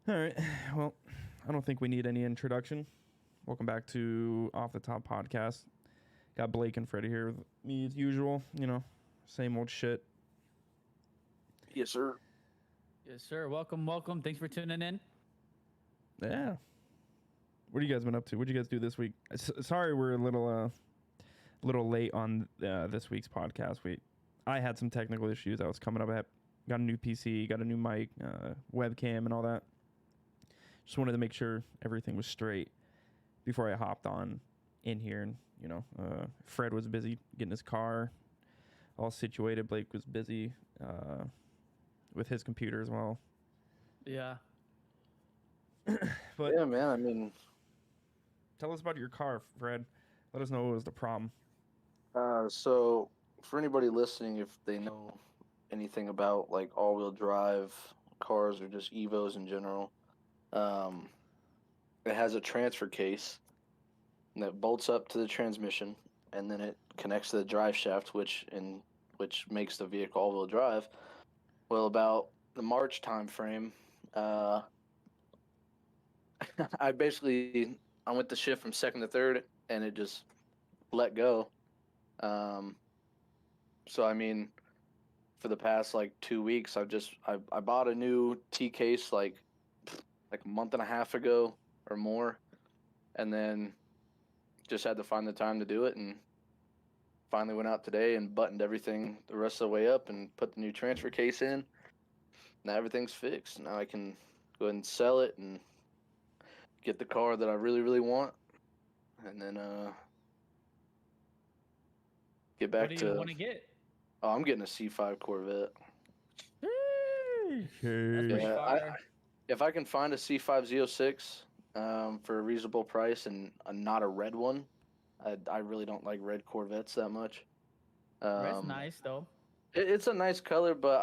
All right. Well, I don't think we need any introduction. Welcome back to Off the Top podcast. Got Blake and Freddie here with me as usual. Same old shit. Yes, sir. Yes, sir. Welcome. Thanks for tuning in. Yeah. What have you guys been up to? What did you guys do this week? Sorry, we're a little late on this week's podcast. I had some technical issues. I was coming up. I got a new PC, got a new mic, webcam, and all that. Just wanted to make sure everything was straight before I hopped on in here. And Fred was busy getting his car all situated. Blake was busy with his computer as well. Yeah. But yeah, man. I mean, tell us about your car, Fred. Let us know what was the problem. so for anybody listening, if they know anything about like all-wheel drive cars or just Evos in general, it has a transfer case that bolts up to the transmission, and then it connects to the drive shaft, which makes the vehicle all-wheel drive. Well, about the March time frame, I went to shift from second to third, and it just let go. So I mean, for the past like 2 weeks, I bought a new T case like a month and a half ago or more, and then just had to find the time to do it, and finally went out today and buttoned everything the rest of the way up and put the new transfer case in. Now everything's fixed. Now I can go ahead and sell it and get the car that I really, really want, and then get back What do to. you want to get? Oh, I'm getting a C5 Corvette. That's pretty Yeah, fire. if I can find a C5 Z06 for a reasonable price and not a red one, I really don't like red Corvettes that much. Red's Um, nice though. it's a nice color, but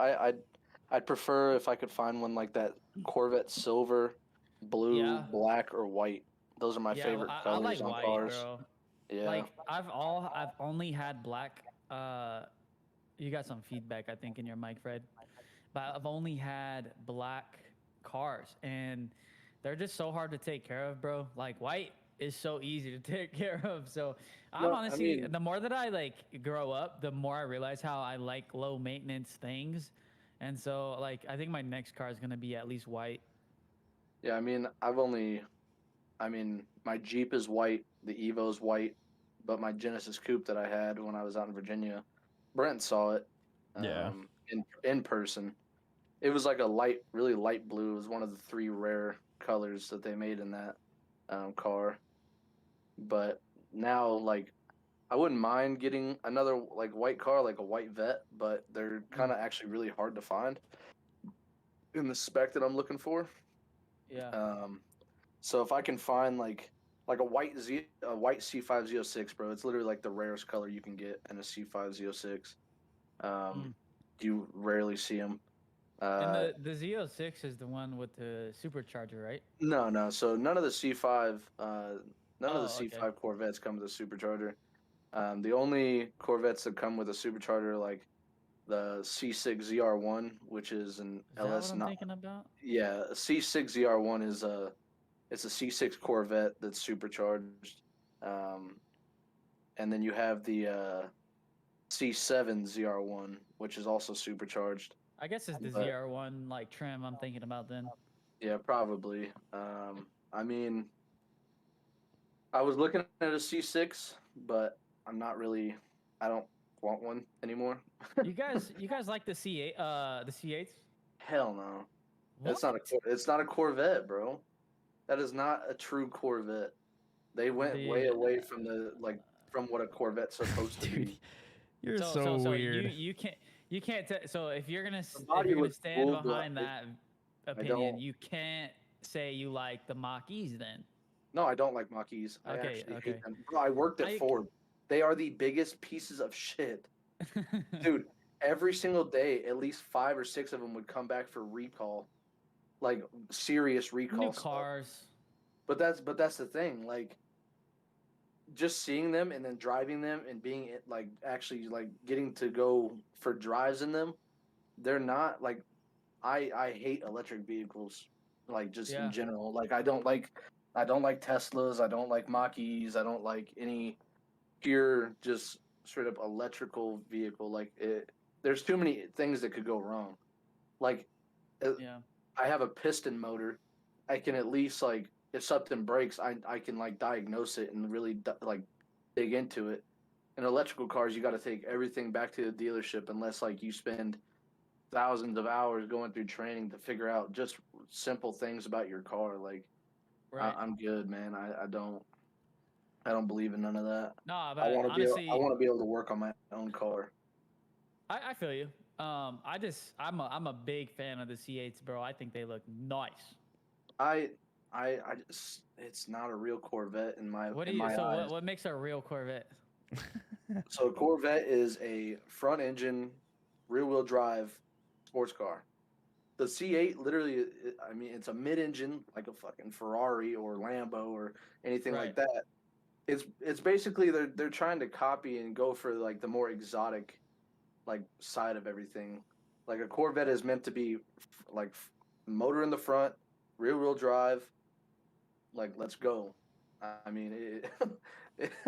I'd prefer if I could find one like that Corvette silver, blue, Yeah. black, or white. Those are my Yeah. favorite I colors like on white, cars. bro. Yeah. Like I've only had black. You got some feedback, I think, in your mic, Fred. But I've only had black cars, and they're just so hard to take care of, bro. Like white is so easy to take care of. So I'm No, I honestly, mean, the more that I like grow up, the more I realize how I like low maintenance things. And so like I think my next car is gonna be at least white. yeah, I mean, my Jeep is white, the Evo's white, but my Genesis Coupe that I had when I was out in Virginia, Brent saw it Yeah. in person. It was like a really light blue. It was one of the three rare colors that they made in that car. But now, like, I wouldn't mind getting another like white car, like a white Vet, but they're kind Mm, of actually really hard to find in the spec that I'm looking for. yeah. Um, so if I can find like a white C5Z06, bro, it's literally like the rarest color you can get in a C5Z06. Mm. You rarely see them. And Uh, the Z06 is the one with the supercharger, right? no, no. So none of the Oh, okay. C5 Corvettes come with a supercharger. The only Corvettes that come with a supercharger, like the C6 ZR1, which is an Is that what LS I'm not. thinking about? Yeah, a C6 ZR1 it's a C6 Corvette that's supercharged. Um, and then you have the C7 ZR1, which is also supercharged. I guess it's the But ZR1 like trim I'm thinking about then. yeah, probably. I mean, I was looking at a C6, but I'm not really. I don't want one anymore. You guys like the C8 the C8s? Hell no. What? It's not a Corvette, bro. That is not a true Corvette. They went way The away from from what a Corvette's supposed to Dude, be. you're so so so so weird. you can't so The if body you're gonna looks stand cool, but behind that I opinion, don't. you can't say you like the Mach-E's then. No, I don't like Mach-E's. I Okay, actually hate okay. them. Bro, I worked at I Ford. They are the biggest pieces of shit. Dude, every single day, at least 5 or 6 of them would come back for recall, like serious New recall stuff. cars. But that's the thing. Like just seeing them and then driving them and being like actually like getting to go for drives in them, they're not like I hate electric vehicles. like just in Yeah. general. Like I don't like Teslas. I don't like Mach-E's. I don't like any pure just straight up electrical vehicle. Like there's too many things that could go wrong. Like Yeah. I have a piston motor. I can at least like if something breaks, I can like diagnose it and really like dig into it. In electrical cars, you got to take everything back to the dealership unless like you spend thousands of hours going through training to figure out just simple things about your car. Like Right. I'm good, man. I don't believe in none of that. No, I but want to be able, I honestly, want to be able to work on my own car. I feel you. I'm a big fan of the C8s, bro. I think they look nice. I I just it's not a real Corvette in my What do in you? my So eyes. what makes a real Corvette? So a Corvette is a front engine, rear wheel drive sports car. The C8 literally, I mean, it's a mid engine like a fucking Ferrari or Lambo or anything Right. like that. It's basically they're trying to copy and go for like the more exotic like side of everything. Like a Corvette is meant to be like motor in the front, rear wheel drive. Like let's go. I mean,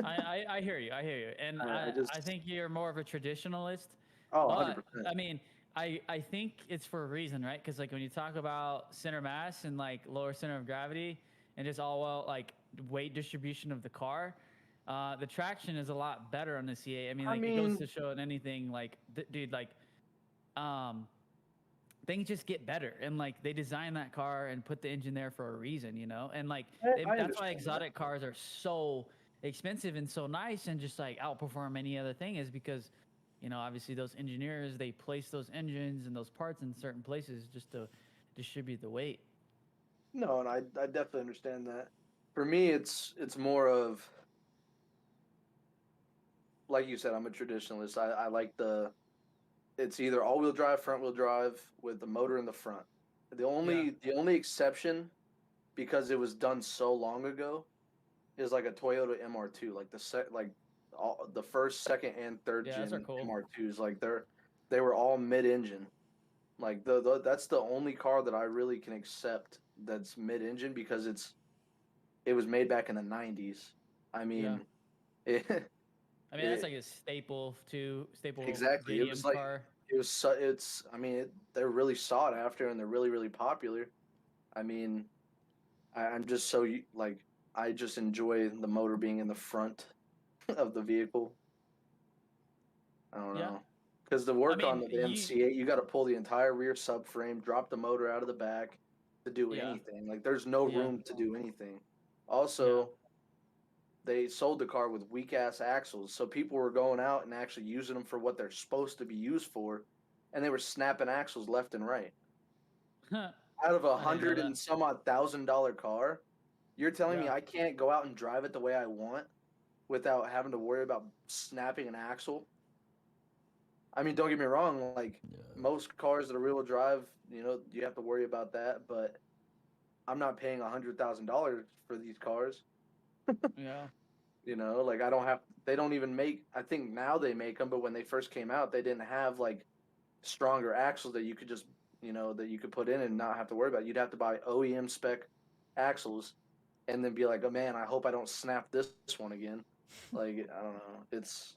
I hear you. I hear you. And I I just think you're more of a traditionalist, oh but 100%. I mean, I think it's for a reason, right? Because like when you talk about center mass and like lower center of gravity and just all well like weight distribution of the car, the traction is a lot better on the CA. I mean, I like it goes mean, to show in anything like dude, like um things just get better and like they design that car and put the engine there for a reason, you know, and like I that's why understand that. exotic cars are so expensive and so nice and just like outperform any other thing is because you know obviously those engineers they place those engines and those parts in certain places just to distribute the weight. No, and I definitely understand that. For me, it's more of like you said. I'm a traditionalist. I like it's either all wheel drive, front wheel drive with the motor in the front. The Yeah, only the only exception because it was done so long ago is like a Toyota MR2, like the first, second, and third yeah, those are gen cool. MR2s. Like they were all mid engine. Like that's the only car that I really can accept that's mid engine because it was made back in the 90s. I Yeah, mean, it, I mean that's it like a staple too, staple exactly. It was JDM like car. it's. I mean, they're really sought after and they're really really popular. I mean, I'm just so like I just enjoy the motor being in the front of the vehicle. I don't Yeah, know. Because the I work on mean the you. MC8, you got to pull the entire rear subframe, drop the motor out of the back to do Yeah, anything. Like there's no yeah, room to do anything. yeah. Also, they sold the car with weak ass axles, so people were going out and actually using them for what they're supposed to be used for, and they were snapping axles left and right. Out of a I didn't know hundred that. and some odd $1,000 car, you're telling me Yeah. I can't go out and drive it the way I want without having to worry about snapping an axle? I mean, don't get me wrong, like Yeah. most cars that are rear-wheel drive, you have to worry about that, but I'm not paying $100,000 for these cars. Yeah. Like I don't have. They don't even make. I think now they make them, but when they first came out, they didn't have like stronger axles that you could just, that you could put in and not have to worry about. You'd have to buy OEM spec axles, and then be like, oh man, I hope I don't snap this one again. Like I don't know. It's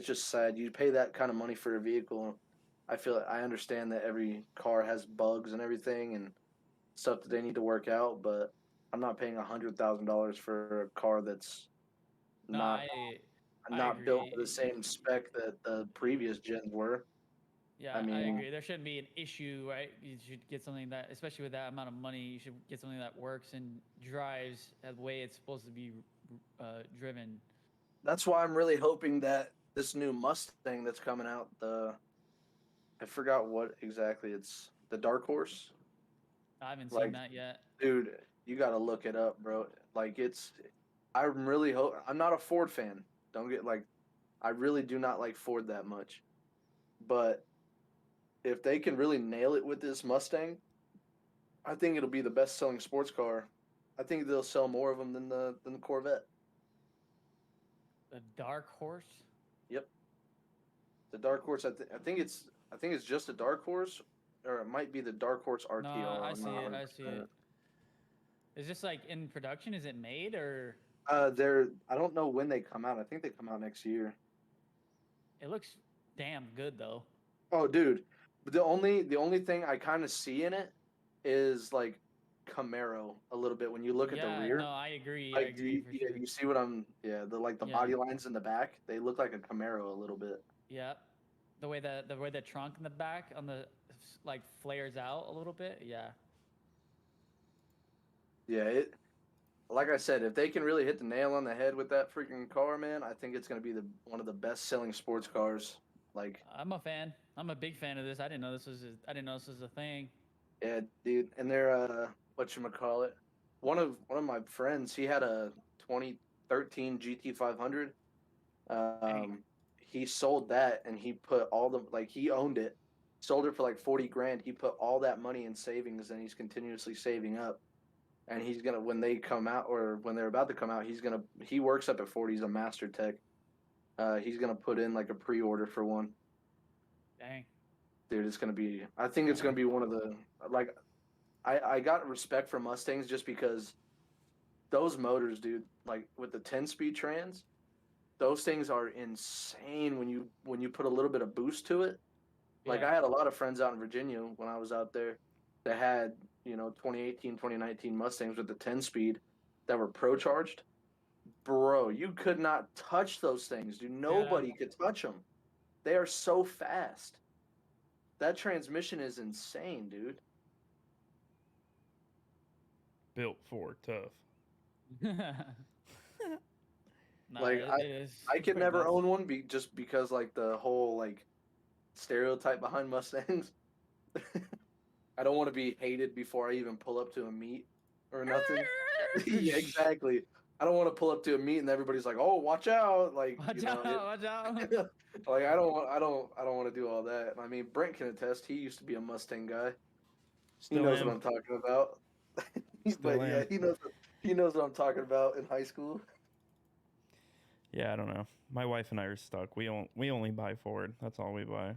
just sad. You pay that kind of money for a vehicle. I understand that every car has bugs and everything and stuff that they need to work out, but I'm not paying $100,000 for a car that's No, not I not built to the agree. same spec that the previous gens were. I Yeah, I mean, agree. There shouldn't be an issue, right? You should get something that, especially with that amount of money, you should get something that works and drives the way it's supposed to be driven. that's why I'm really hoping that this new Mustang that's coming out, I forgot what exactly it's, the Dark Horse. I haven't seen Like, that yet. dude, you got to look it up, bro. Like I'm really I'm not a Ford fan. Don't get like I really do not like Ford that much. But if they can really nail it with this Mustang, I think it'll be the best selling sports car. I think they'll sell more of them than the Corvette. The Dark Horse. Yep, the Dark Horse. I think it's just a Dark Horse, or it might be the Dark Horse No, RTR. I I'm see not it. 100. I see percent it. Is this like in production? Is it made or I don't know when they come out. I think they come out next year. it looks damn good though? Oh, dude, the only thing I kind of see in it is like Camaro a little bit when you look at the Yeah, rear. no, I agree. I Like, agree for yeah, sure. you see what I'm? Yeah, the Yeah, body lines in the back, they look like a Camaro a little bit. yeah. The way the trunk in the back on the like flares out a little bit. Yeah. Yeah, like I said, if they can really hit the nail on the head with that freaking car, man, I think it's gonna be one of the best selling sports cars. Like, I'm a fan. I'm a big fan of this. I didn't know this was a thing. yeah, dude, and they're whatchamacallit. One of my friends, he had a 2013 GT500. Dang. Um, he sold that and he put all the like he owned it, sold it for like 40 grand. He put all that money in savings and he's continuously saving up. And he's gonna when they come out or when they're about to come out, he works up at Ford. He's a master tech. He's gonna put in like a pre-order for one. Dang. Dude, it's gonna be. I think it's gonna be one of the like. I got respect for Mustangs just because those motors, dude. Like with the 10-speed trans, those things are insane when you put a little bit of boost to it. Like Yeah. I had a lot of friends out in Virginia when I was out there that had 2018, 2019 Mustangs with the 10-speed that were pro charged. Bro, you could not touch those things, dude. Yeah. Nobody could touch them. They are so fast. That transmission is insane, dude. Built for tough. No, Like it is. I It's could pretty never nuts. own one just because like the whole like stereotype behind Mustangs. I don't want to be hated before I even pull up to a meet or nothing. Yeah, exactly. I don't want to pull up to a meet and everybody's like, "Oh, watch out!" Like Watch out! Watch out! like I don't want to do all that. I mean, Brent can attest. He used to be a Mustang guy. He Still knows what am. I'm talking about. Still But yeah, am. he knows what I'm talking about in high school. Yeah, I don't know. My wife and I are stuck. We only buy Ford. That's all we buy.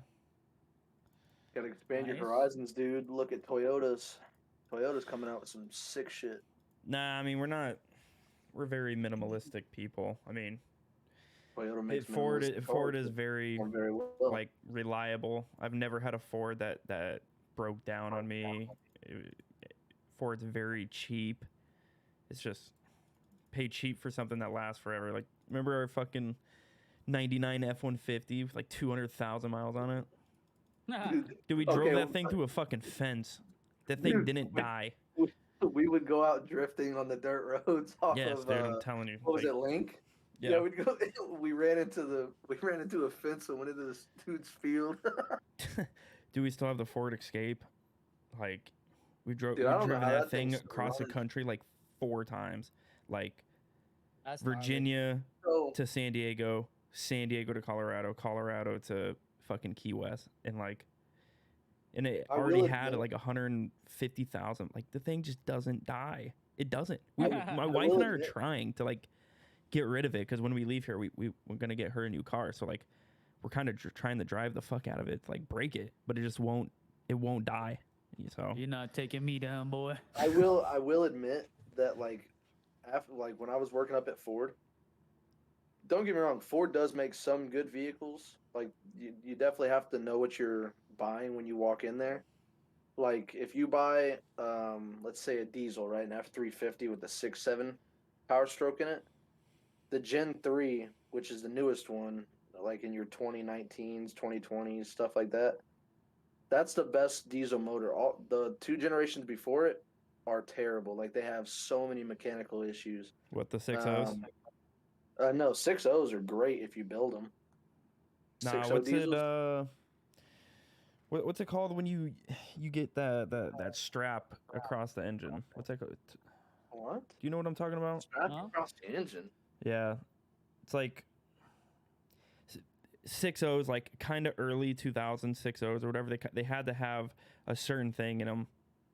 Got to expand your Nice. horizons, dude. Look at Toyotas. Toyota's coming out with some sick shit. Nah, I mean we're very minimalistic people. I mean, Toyota makes Ford minimalistic Ford cars is that very perform very well. like reliable. I've never had a Ford that broke down on me. Ford's very cheap. It's just pay cheap for something that lasts forever. Like remember our fucking 99 F-150 with like 200,000 miles on it? Dude, we drove that thing through a fucking fence. That thing Dude, didn't die. we would go out drifting on the dirt roads off Yes, of dude, I'm telling you. what was Like, it, Link? yeah. Yeah, we'd go. We ran into a fence and went into this dude's field. Do we still have the Ford Escape? Like, we've Dude, I don't know driven how that that thing thing across the survived. country like 4 times. Like That's gnarly. Virginia So to San Diego to Colorado, Colorado to fucking Key West, and it I already will had admit- like 150,000. Like the thing just doesn't die. It doesn't. My wife will and I are admit- trying to like get rid of it because when we leave here, we're gonna get her a new car. So like we're kind of trying to drive the fuck out of it, to, like break it, but it just won't. It won't die. So You're not taking me down, boy. I will admit that like after like when I was working up at Ford, don't get me wrong, Ford does make some good vehicles. Like you definitely have to know what you're buying when you walk in there. Like if you buy let's say a diesel, right, an F350 with the 6.7 power stroke in it, the Gen 3, which is the newest one, like in your 2019s, 2020s, stuff like that, that's the best diesel motor. All the 2 generations before it are terrible. Like they have so many mechanical issues. what the 6.0s? No, 6.0s are great if you build them. Nah, 6.0 what's it? diesels. What's it called when you get that strap across the engine? What's that called? Do What? you know what I'm talking about? Strapped Huh? across the engine. Yeah, it's like 6.0s, like kind of early 2000 6.0s or whatever. They had to have a certain thing in them,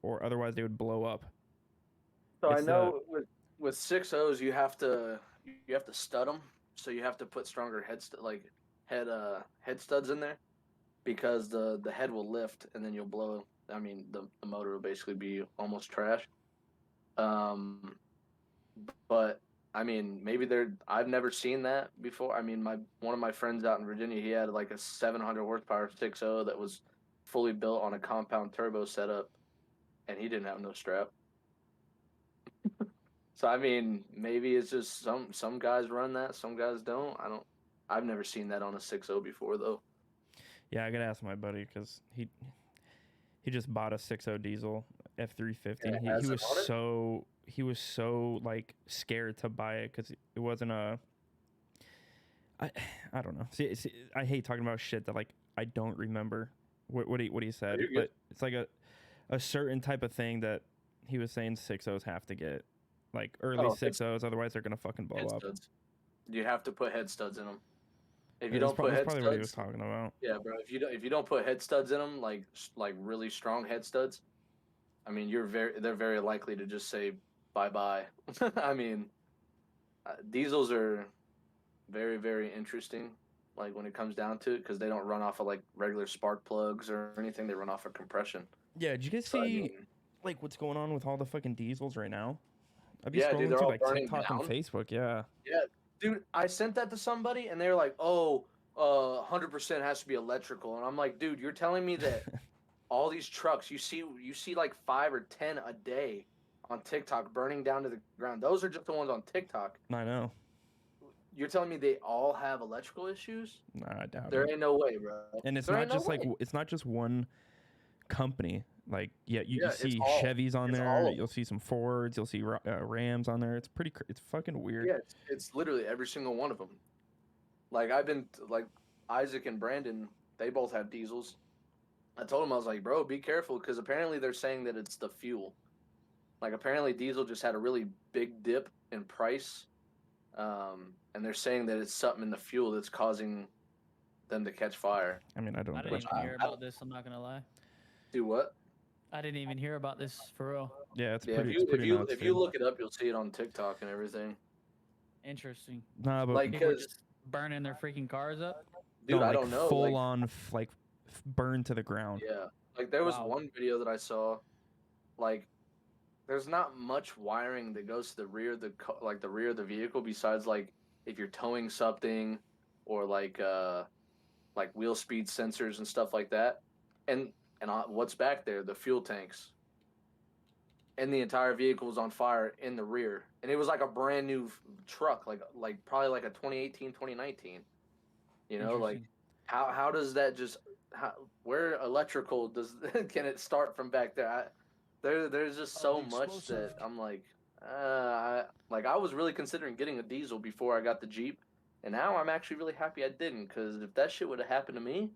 or otherwise they would blow up. So I It's know with 6.0s you have to stud them. So you have to put stronger head studs in there because the head will lift and then you'll blow. I mean the motor will basically be almost trash. But I mean, maybe I've never seen that before. I mean, one of my friends out in Virginia, he had like a 700 horsepower 6.0 that was fully built on a compound turbo setup, and he didn't have no strap. So I mean, maybe it's just some guys run that, some guys don't. I've never seen that on a 6.0 before though. Yeah, I gotta ask my buddy because he just bought a 6.0 diesel F350. And it He has it was on it? so like scared to buy it because it wasn't a. I don't know. See, I hate talking about shit that like I don't remember what he said, You're good. but it's like a certain type of thing that he was saying 6.0s have to get, like early Oh, 6.0s, otherwise they're gonna fucking blow Head up. studs. You have to put head studs in them. If you Yeah, don't put that's head probably what he was studs, talking about. yeah, bro. If you don't put head studs in them, like really strong head studs, I mean, they're very likely to just say bye bye. I mean, diesels are very very interesting. Like when it comes down to it, because they don't run off of like regular spark plugs or anything. They run off of compression. Yeah, did you guys So I see mean, like what's going on with all the fucking diesels right now? I'd be yeah, dude, scrolling they're through all like burning TikTok and down. Facebook. Yeah. Yeah, dude, I sent that to somebody and they're like, "Oh, 100% has to be electrical." And I'm like, "Dude, you're telling me that all these trucks you see like 5 or 10 a day on TikTok burning down to the ground. Those are just the ones on TikTok. I know. You're telling me they all have electrical issues? Nah, I doubt There it. ain't no way, bro. And it's There not ain't no just like way. it's not just one company. Like yeah, you Yeah, it's see all Chevys on it's there. all of You'll them. see some Fords. You'll see Rams on there. It's it's fucking weird. Yeah, it's literally every single one of them. Like I've been like Isaac and Brandon, they both have diesels. I told him I was like, "Bro, be careful because apparently they're saying that it's the fuel. Like apparently diesel just had a really big dip in price, and they're saying that it's something in the fuel that's causing them to catch fire. I mean, I don't I doubt didn't it. even hear about this. I'm not gonna lie. Do what? I didn't even hear about this for real. Yeah, it's Yeah, pretty nuts, if you dude. look it up, you'll see it on TikTok and everything. Interesting. Nah, but Like, People are cause just burning their freaking cars up. dude, no, I like don't know. full Like, on burn to the ground. yeah, like there was Wow. one video that I saw. Like, there's not much wiring that goes to the rear of the rear of the vehicle besides like if you're towing something or like wheel speed sensors and stuff like that. And what's back there? The fuel tanks. And the entire vehicle was on fire in the rear. And it was like a brand new truck, like probably like a 2018, 2019. You know, like Interesting. how does that just where electrical does can it start from back there? There's just so much that I'm like I was really considering getting a diesel before I got the Jeep, and now I'm actually really happy I didn't, because if that shit would have happened to me,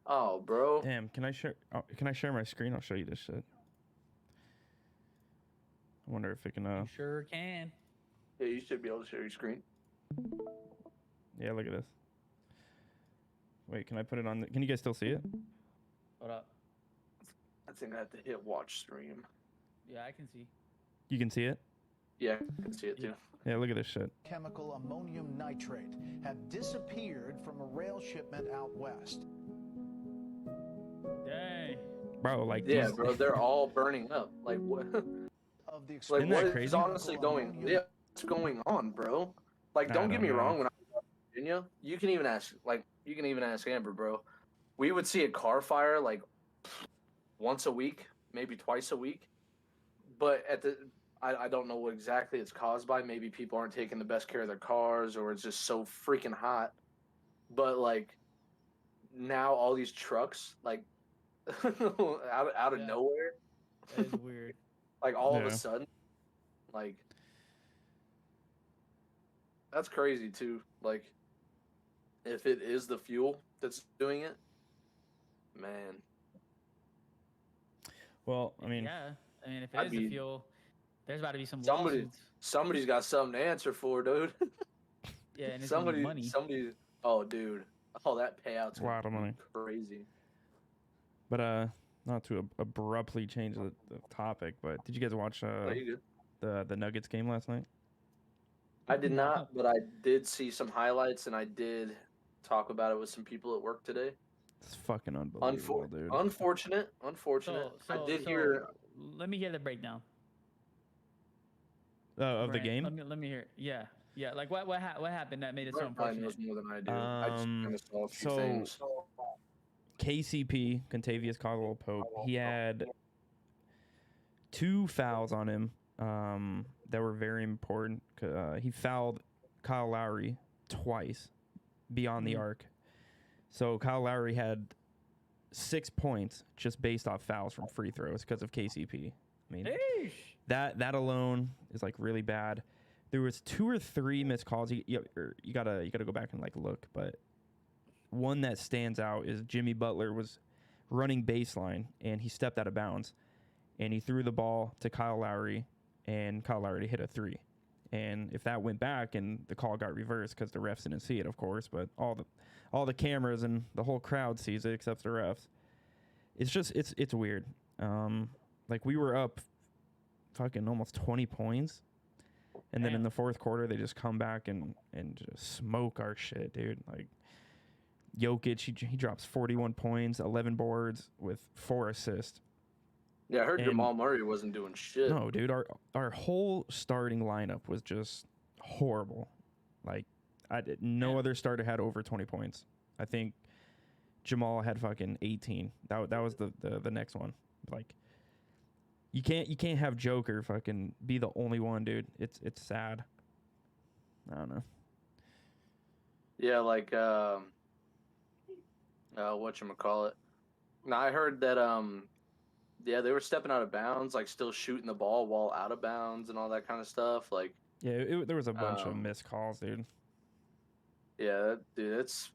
oh bro, Damn, can I share? Can I share my screen? I'll show you this shit. I wonder if it can. You sure can. yeah, you should be able to share your screen. Yeah, look at this. Wait, can I put it on? Can you guys still see it? Hold up. I think I have to hit watch stream. Yeah, I can see. You can see it. Yeah, I can see it too. Yeah, look at this shit. Chemical ammonium nitrate have disappeared from a rail shipment out west. Dang. Bro, like Yeah, these, bro, they're all burning up. Like what? Of the Like Isn't that what is crazy? honestly going? Yeah, what's going on, bro? Like, I don't get don't me know. wrong. When I was in Virginia, you can even ask Amber, bro. We would see a car fire like once a week, maybe twice a week. But I don't know what exactly it's caused by. Maybe people aren't taking the best care of their cars, or it's just so freaking hot. But like now, all these trucks like out of Yeah. nowhere, That is weird. like all of Yeah. a sudden, like that's crazy too. Like if it is the fuel that's doing it, man. Well, I mean, Yeah. I mean, if it I'd is the be- fuel, there's about to be some Somebody- lawsuits. Somebody's got something to answer for, dude. Yeah, and it's gonna be money. somebody. Oh, dude. Oh, that payout's a lot of money. crazy. But not to abruptly change the topic, but did you guys watch Oh, you good? the Nuggets game last night? I did not, but I did see some highlights, and I did talk about it with some people at work today. It's fucking unbelievable, dude. Unfortunate. I did hear. Let me hear the breakdown. Of the Brant, game. Let me hear it. Yeah. Yeah. Like what happened that made it so Brent probably unfortunate? knows more than I do. I just kind of saw a few So things. KCP, Contavious Caldwell Pope, he had 2 fouls on him that were very important. He fouled Kyle Lowry twice beyond the arc. So Kyle Lowry had 6 points just based off fouls from free throws because of KCP. I mean, that alone is like really bad. There was 2 or 3 missed calls. You gotta go back and like look, but one that stands out is Jimmy Butler was running baseline and he stepped out of bounds and he threw the ball to Kyle Lowry and Kyle Lowry hit a 3. And if that went back and the call got reversed because the refs didn't see it, of course, but all the cameras and the whole crowd sees it except the refs. It's just it's weird. Like we were up fucking almost 20 points. And then in the fourth quarter, they just come back and just smoke our shit, dude. Like Jokic, he drops 41 points, 11 boards with 4 assists. Yeah, I heard Jamal Murray wasn't doing shit. No, dude, our whole starting lineup was just horrible. Like, no other starter had over 20 points. I think Jamal had fucking 18. That was the next one. Like, you can't have Joker fucking be the only one, dude. It's sad. I don't know. Yeah, like whatchamacallit. Now I heard that yeah, they were stepping out of bounds, like still shooting the ball while out of bounds and all that kind of stuff. Like, yeah, there was a bunch of missed calls, dude. Yeah, dude, that's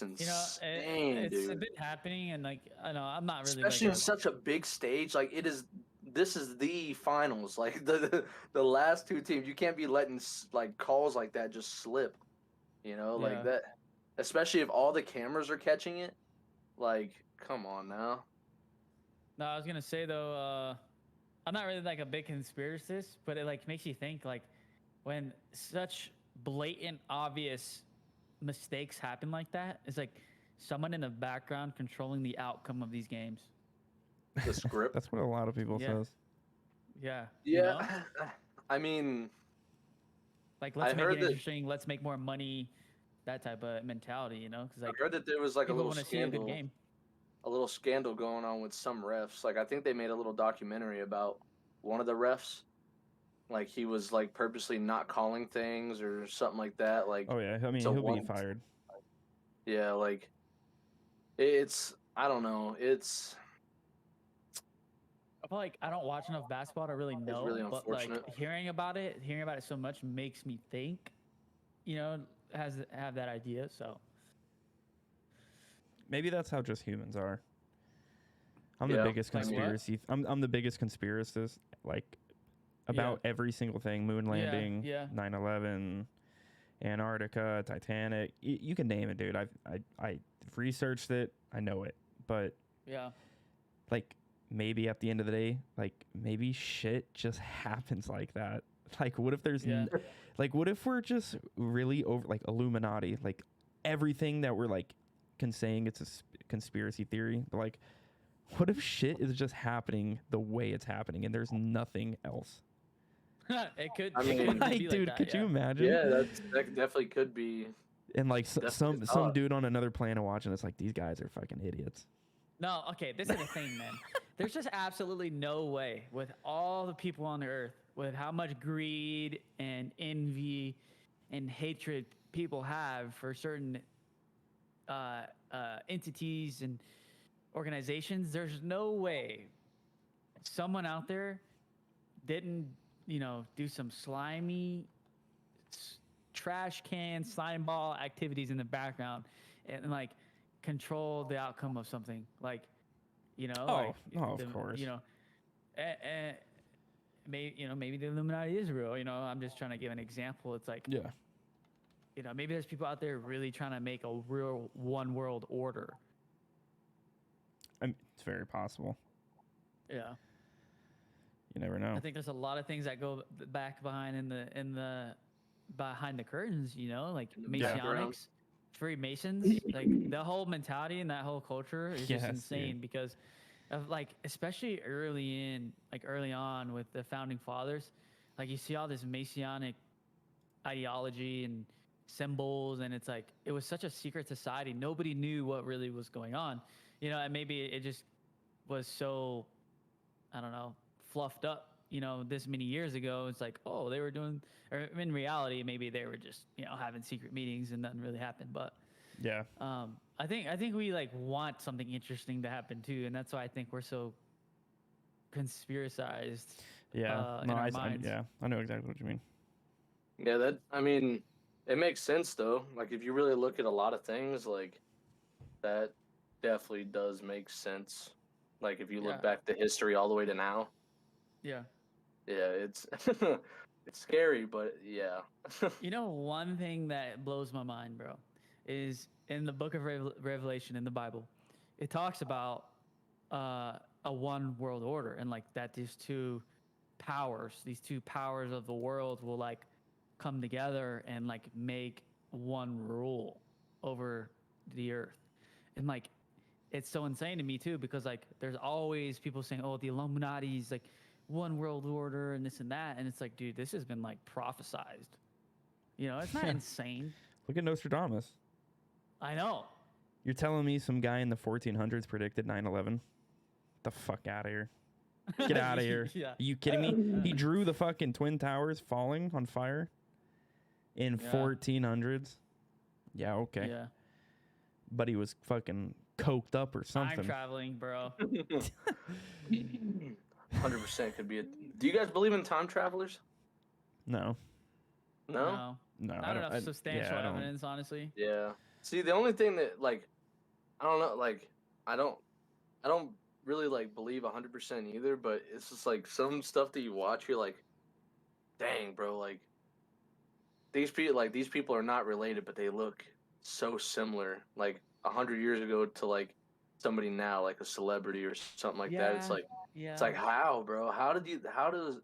insane, it's dude. been happening, and like I know I'm not really especially in such a big stage. Like this is the finals. Like the last 2 teams, you can't be letting like calls like that just slip. You know, like that. Especially if all the cameras are catching it. Like, come on now. No, I was gonna say though, I'm not really like a big conspiracist, but it like makes you think like when such blatant, obvious mistakes happen like that, it's like someone in the background controlling the outcome of these games. The script. That's what a lot of people says. Yeah. Yeah. You know? I mean, like let's make it interesting. Let's make more money. That type of mentality, you know? Because like I heard that there was like a little scandal. See a good game. A little scandal going on with some refs. Like I think they made a little documentary about one of the refs. Like he was like purposely not calling things or something like that. Like, oh yeah, I mean he'll be fired. Yeah, like it's I don't know. It's I feel like I don't watch enough basketball to really know. It's really but like unfortunate. hearing about it so much makes me think. You know, have that idea. So maybe that's how just humans are. I'm the biggest conspiracy. I'm the biggest conspiracist. Like about every single thing: moon landing, 9/11, Antarctica, Titanic. You can name it, dude. I've researched it. I know it. But like maybe at the end of the day, like maybe shit just happens like that. Like what if there's like what if we're just really over like Illuminati? Like everything that we're like saying it's a conspiracy theory, but like what if shit is just happening the way it's happening and there's nothing else? It could. I mean, like dude, that, could you imagine? Yeah, that definitely could be. And like some dude on another planet watching, it's like these guys are fucking idiots. No, okay, this is the thing, man. There's just absolutely no way with all the people on the earth, with how much greed and envy and hatred people have for certain entities and organizations, there's no way someone out there didn't, do some slimy trash can slime ball activities in the background and like control the outcome of something, like of course, maybe the Illuminati is real. I'm just trying to give an example. It's like maybe there's people out there really trying to make a real one world order. I mean, it's very possible. Yeah, you never know. I think there's a lot of things that go back behind behind the curtains, like Masonics, Freemasons, like the whole mentality and that whole culture is just insane because of like, especially early on with the founding fathers, like you see all this Messianic ideology and symbols, and it's like it was such a secret society. Nobody knew what really was going on, and maybe it just was so, I don't know, fluffed up. This many years ago, it's like, oh, they were doing, or in reality, maybe they were just having secret meetings and nothing really happened. But Yeah. I think we like want something interesting to happen too, and that's why I think we're so conspiracized. Yeah. In No, our minds. yeah, I know exactly what you mean. Yeah, I mean, it makes sense though. Like if you really look at a lot of things, like that definitely does make sense. Like if you look Yeah. back to history all the way to now. Yeah. Yeah, it's it's scary, but yeah. One thing that blows my mind, bro, is in the book of Revelation in the Bible, it talks about a one world order, and like that these two powers of the world will like come together and like make one rule over the earth. And like it's so insane to me too, because like there's always people saying, oh, the Illuminati's like one world order and this and that, and it's like, dude, this has been like prophesized. It's not insane. Look at Nostradamus. I know. You're telling me some guy in the 1400s predicted 9/11? The fuck out of here. Get out of here. Yeah. Are you kidding me? He drew the fucking Twin Towers falling on fire in 1400s. Yeah, okay. Yeah. But he was fucking coked up or something. Time traveling, bro. 100% could be a. Do you guys believe in time travelers? No. No? No. Not enough substantial evidence, honestly. Yeah. See, the only thing that like I don't know, like I don't really like believe 100% either, but it's just like some stuff that you watch, you're like, dang, bro, like these people are not related, but they look so similar, like 100 years ago to like somebody now, like a celebrity or something like that. It's like, it's like, how, bro? How does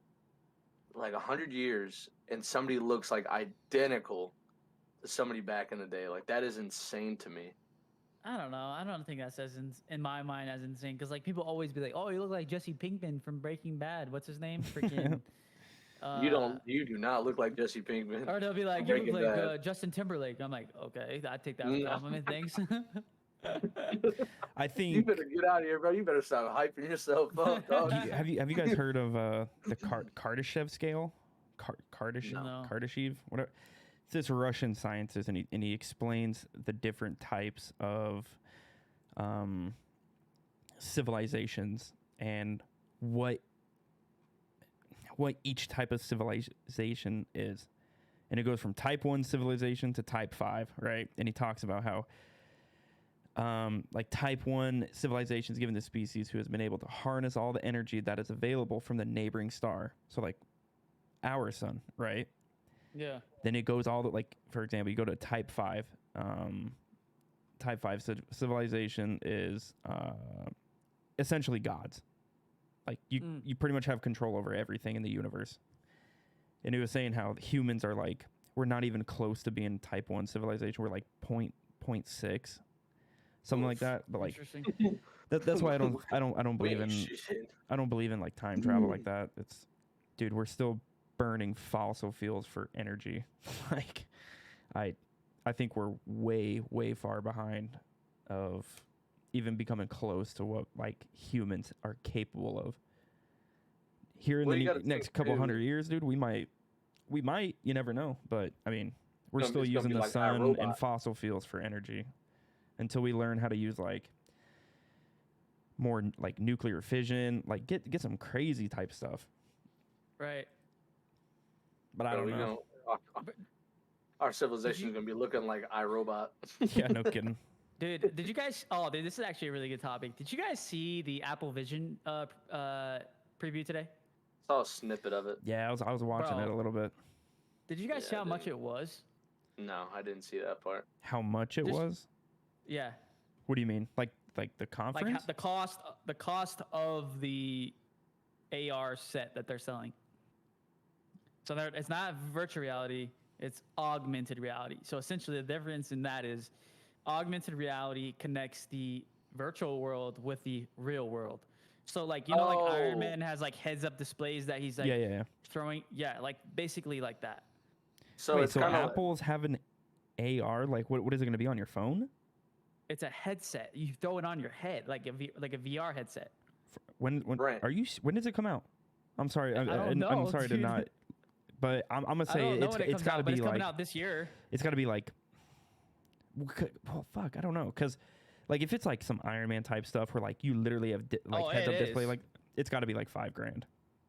like 100 years and somebody looks like identical to somebody back in the day? Like that is insane to me. I don't know. I don't think that's as in my mind as insane, because like people always be like, "Oh, you look like Jesse Pinkman from Breaking Bad. What's his name? Freaking." You do not look like Jesse Pinkman. Or they'll be like, "You look like Justin Timberlake." I'm like, "Okay, I take that as a compliment. Thanks." I think you better get out of here, bro. You better stop hyping yourself up, dog. have you guys heard of the Kardashev scale? No. Kardashev, whatever. It's this Russian scientist, and he explains the different types of civilizations and what each type of civilization is. And it goes from type 1 civilization to type 5, right? And he talks about how like type 1 civilization is given the species who has been able to harness all the energy that is available from the neighboring star. So like our sun, right? Yeah. Then it goes all the, like, for example, you go to type 5. Type 5 civilization is essentially gods. Like you pretty much have control over everything in the universe. And he was saying how humans are like, we're not even close to being type 1 civilization. We're like 0.6, something like that. But like that's why I don't believe in like time travel like that. It's, dude, we're still burning fossil fuels for energy. Like I think we're way far behind of even becoming close to what like humans are capable of. Here in the next couple hundred years, dude, we might, you never know. But I mean, we're still using the sun and fossil fuels for energy until we learn how to use like more like nuclear fission, like get some crazy type stuff. Right. But I don't know. Our civilization is going to be looking like iRobot. Yeah, no kidding. Dude, did you guys... Oh, dude, this is actually a really good topic. Did you guys see the Apple Vision preview today? Saw a snippet of it. Yeah, I was watching it a little bit. Did you guys see how much it was? No, I didn't see that part. How much it was? Yeah. What do you mean? Like the conference? Like the cost of the AR set that they're selling. So it's not virtual reality, it's augmented reality. So essentially the difference in that is augmented reality connects the virtual world with the real world. So like like Iron Oh. Man has like heads up displays that he's like Yeah. throwing. Yeah, like basically like that. So Wait, it's so kind of Apple's have an AR? Like, what is it going to be on your phone? It's a headset. You throw it on your head like like a VR headset. When Right. when does it come out? I'm sorry. I don't know, I'm sorry to dude. not. But I'm gonna I say don't know when it it's comes got to out, but be it's coming like out this year. it's got to be like. Well, fuck, I don't know, cause like if it's like some Iron Man type stuff where like you literally have heads up display, like it's got to be like $5,000,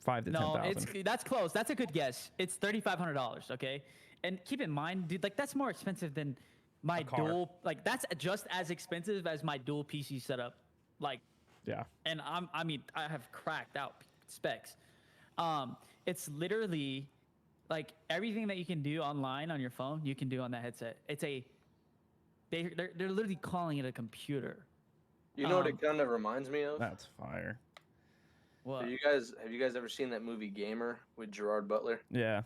$5,000 to No, $10,000. that's close. That's a good guess. It's $3,500. Okay, and keep in mind, dude, like that's more expensive than my car. dual. Like that's just as expensive as my dual PC setup. Like, Yeah. and I mean, I have cracked out specs. It's literally like everything that you can do online on your phone, you can do on that headset. They're literally calling it a computer. You know what it kind of reminds me of? That's fire. What? Have you guys ever seen that movie Gamer with Gerard Butler? Yeah.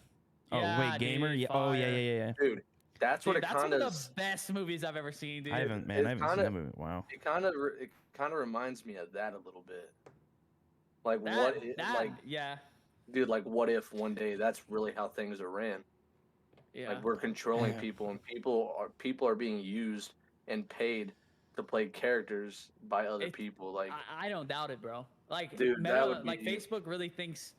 Oh Yeah, wait, gamer. dude, Yeah. Oh yeah, fire. yeah. Dude, that's what Dude, it that's kind one of. of the best movies I've ever seen, dude. I haven't seen that movie. Wow. It kind of reminds me of that a little bit. Like Yeah, dude, like what if one day that's really how things are ran? yeah. Like we're controlling Yeah. people, and people are being used and paid to play characters by other It- people. Like, I don't doubt it, bro. Like, Dude, that Meta, would be- like Facebook really thinks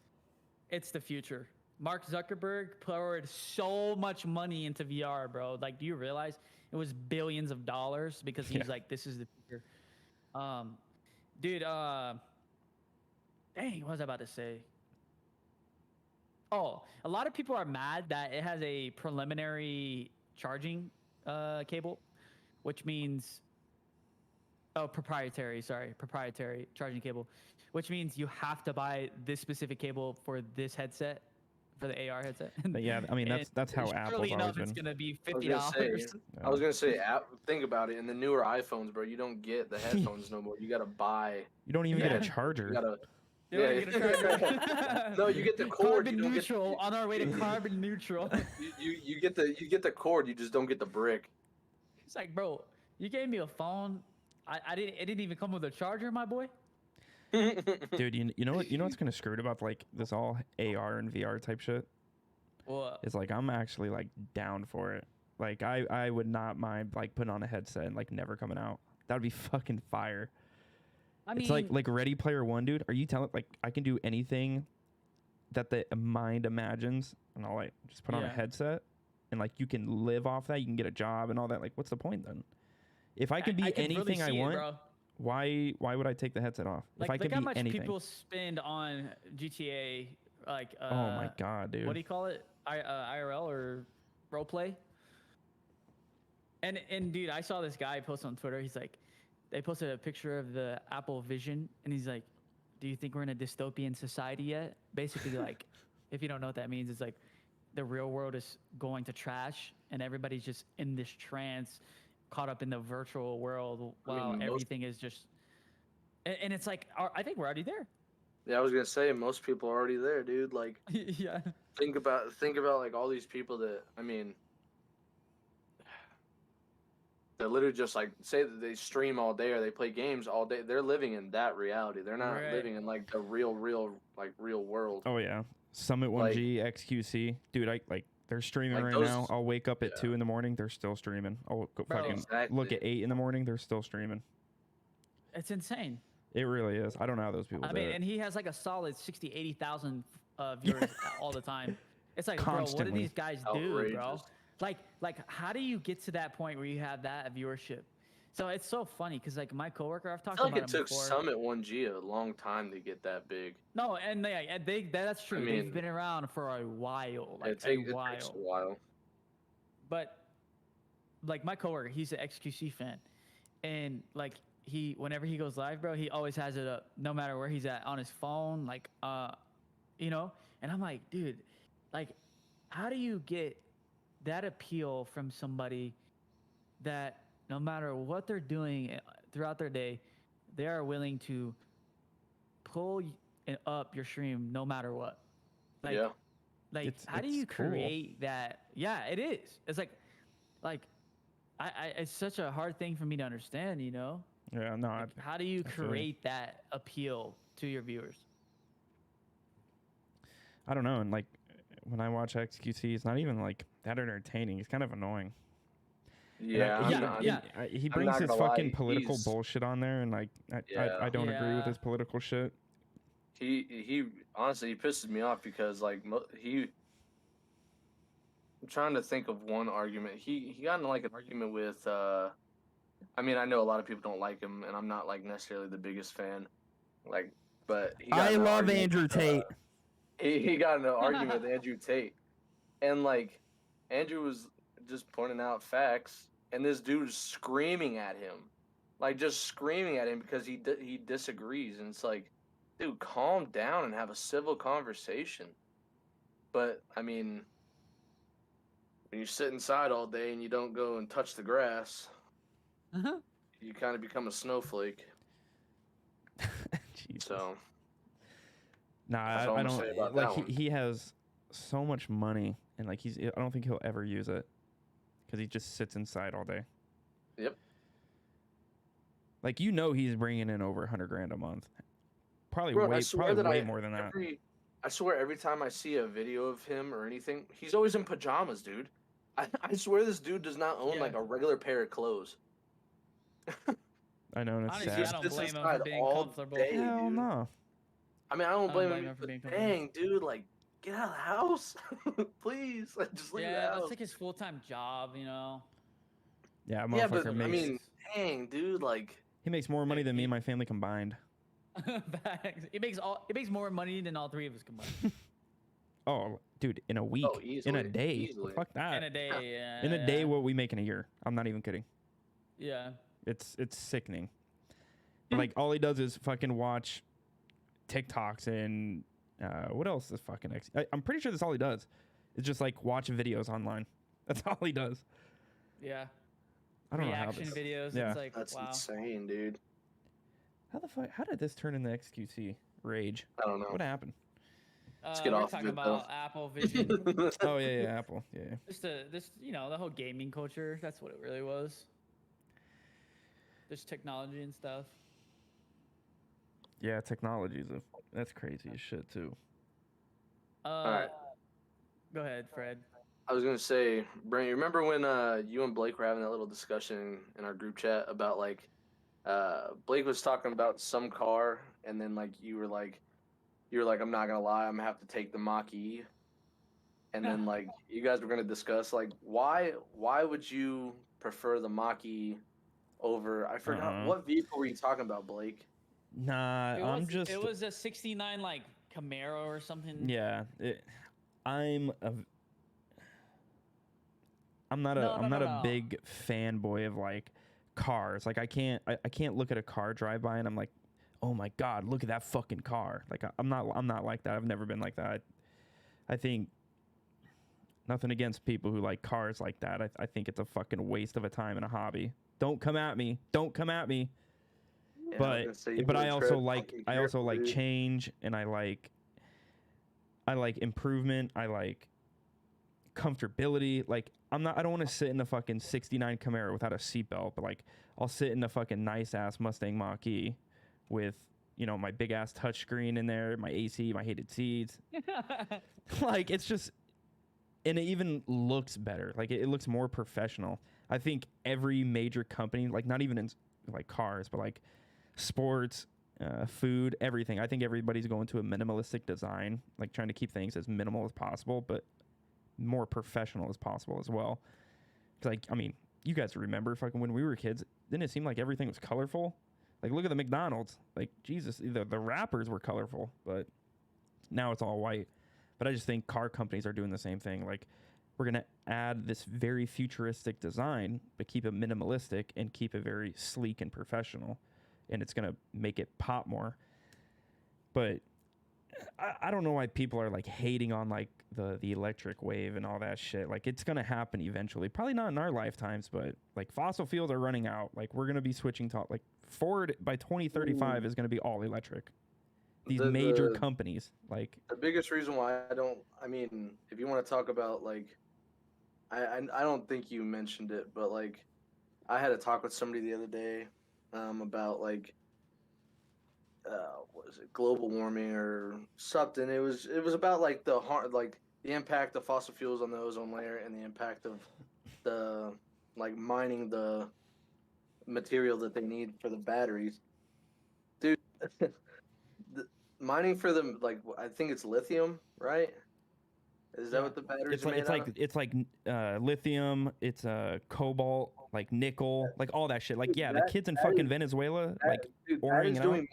it's the future. Mark Zuckerberg poured so much money into VR, bro. Like, do you realize it was billions of dollars because he's like, this is the future. Dude, dang, what was I about to say? Oh, a lot of people are mad that it has a preliminary charging cable, which means proprietary charging cable, which means you have to buy this specific cable for this headset, for the AR headset. But yeah, I mean that's how surely Apple's always enough, it's been. gonna be I was $50. gonna say, think about it. In the newer iPhones, bro, you don't get the headphones no more. You gotta buy. You don't even get a Yeah. charger. You gotta. You don't even get a charger. No, you get the cord. Carbon You don't neutral. On our way to carbon neutral. you get the cord. You just don't get the brick. It's like, bro, you gave me a phone. It didn't even come with a charger, my boy. Dude, you know what's kind of screwed about like this all AR and VR type shit? What? It's like I'm actually like down for it. Like I would not mind like putting on a headset and like never coming out. That would be fucking fire. I mean, It's like Ready Player One, dude. Are you telling like I can do anything that the mind imagines, and I'll like just put on a Yeah. headset, and like you can live off that. You can get a job and all that. Like, what's the point then? If I can be could really anything I see it, want, bro. why would I take the headset off? Like, if I look can how be much anything. people spend on GTA. Like, Oh my god, dude. what do you call it? IRL or role play? And dude, I saw this guy post on Twitter. He's like, they posted a picture of the Apple Vision, and he's like, "Do you think we're in a dystopian society yet?" Basically, like, if you don't know what that means, it's like the real world is going to trash, and everybody's just in this trance, caught up in the virtual world while everything is just. And it's like, I think we're already there. Yeah, I was gonna say most people are already there, dude. Like, Yeah. think about like all these people that they're literally just like say that they stream all day or they play games all day. They're living in that reality. They're not Right. living in like the real world. Oh yeah, Summit 1G XQC, dude. I like they're streaming Like right those- now. I'll wake up at 2 in the morning. They're still streaming. I'll go Bro. fucking Exactly. look at 8 in the morning. They're still streaming. It's insane. It really is. I don't know how those people I do mean, it. and he has like a solid 60, 80,000 viewers all the time. It's like, bro, what do Constantly. these guys do, bro? Outrageous. Like, how do you get to that point where you have that viewership? So it's so funny because like my coworker, I've I talked feel like about it him took before. Summit 1G a long time to get that big. No, and that's true. I They've mean, been around for a while, like it takes a while. while. But like my coworker, he's an XQC fan, and like whenever he goes live, bro, he always has it up, no matter where he's at, on his phone, like you know. And I'm like, dude, like, how do you get that appeal from somebody that no matter what they're doing throughout their day, they are willing to pull up your stream no matter what? Like, Yeah. like, how do you cool. create that? Yeah, it is. It's like it's such a hard thing for me to understand, you know? Yeah, no. Like, how do you I feel you. create that appeal to your viewers? I don't know. And like when I watch XQC, it's not even like that entertaining. It's kind of annoying. Yeah, And he I'm brings not his gonna lie, fucking political he's- bullshit on there, and like Yeah. I don't agree with Yeah. his political shit. He honestly he pisses me off because like I'm trying to think of one argument. He got in like an argument with I mean I know a lot of people don't like him and I'm not like necessarily the biggest fan. Like but he got I in an love argument Andrew with, Tate. he got in an argument with Andrew Tate. And like Andrew was just pointing out facts and this dude is screaming at him. Like just screaming at him because he disagrees and it's like dude, calm down and have a civil conversation. But I mean, when you sit inside all day and you don't go and touch the grass, you kind of become a snowflake. Jesus. So, Nah, that's all I I'm gonna don't say about like. that one. He has so much money, and like I don't think he'll ever use it because he just sits inside all day. Yep. Like he's bringing in over 100 grand a month. Probably Bro, I swear that way more than that. I swear every time I see a video of him or anything, he's always in pajamas, dude. I swear this dude does not own like a regular pair of clothes. I know, and it's Honestly, sad. I don't Sits blame him inside for being all comfortable. day, Hell dude. no. I mean, I don't blame blame him, him for but being comfortable. dang, dude, like, get out of the house. Please. Like, just leave the Yeah, house. that's like his full-time job, you know. Yeah, Yeah, but motherfucker I makes mean, dang, dude, like, he makes more money than me and my family combined. Facts. It makes more money than all three of us combined. Oh, dude, in a week, in a easily, day, easily. fuck that. In a day, yeah. In a day, what we make in a year. I'm not even kidding. Yeah. It's sickening. But like all he does is fucking watch TikToks and what else is fucking I'm pretty sure that's all he does. It's just like watch videos online. That's all he does. Yeah. I don't Reaction know how this, videos. Yeah. It's like, That's wow. insane, dude. How did this turn into XQC rage? I don't know. What happened? Let's get We're off of talking it, about Apple Vision. Oh yeah, Apple. Yeah. This the whole gaming culture. That's what it really was. There's technology and stuff. Yeah, that's crazy as shit too. right. Go ahead, Fred. I was gonna say, Brent, you remember when you and Blake were having that little discussion in our group chat about like Blake was talking about some car and then like you were like I'm not gonna lie, I'm gonna have to take the Mach-E. And then like you guys were gonna discuss like why would you prefer the Mach-E over I forgot what vehicle were you talking about, Blake? Nah, It was a '69 like Camaro or something. Yeah, I'm not a big fanboy of like cars. Like I can't look at a car drive by and I'm like, oh my god, look at that fucking car. Like I'm not like that. I've never been like that. I think nothing against people who like cars like that. I think it's a fucking waste of a time and a hobby. Don't come at me. Yeah, but I also like change and I like improvement. I like comfortability. Like I don't want to sit in a fucking '69 Camaro without a seatbelt, but like I'll sit in a fucking nice ass Mustang Mach-E with my big ass touchscreen in there, my AC, my heated seats. Like it's just, and it even looks better. Like it looks more professional. I think every major company, like not even in like cars, but like sports, food, everything. I think everybody's going to a minimalistic design, like trying to keep things as minimal as possible, but more professional as possible as well. Like, I mean, you guys remember fucking when we were kids, didn't it seem like everything was colorful? Like, look at the McDonald's. Like, Jesus, the wrappers were colorful, but now it's all white. But I just think car companies are doing the same thing. Like, we're going to add this very futuristic design, but keep it minimalistic and keep it very sleek and professional. And it's going to make it pop more. But I don't know why people are like hating on like the electric wave and all that shit. Like it's gonna happen eventually. Probably not in our lifetimes, but like fossil fuels are running out. Like we're gonna be switching to like Ford by 2035 is gonna be all electric. These major companies, like the biggest reason why I mean, if you want to talk about like, I don't think you mentioned it, but like, I had a talk with somebody the other day, about like, what is it, global warming or something. It was about like the impact of fossil fuels on the ozone layer and the impact of the like mining the material that they need for the batteries. Dude, the, mining for them, like I think it's lithium, right? Is that Yeah. what the batteries are made It's out like of? it's like lithium, it's cobalt, like nickel, like all that shit. Like Dude, yeah, the kids in that fucking is Venezuela, that, like dude, that oring is it out. doing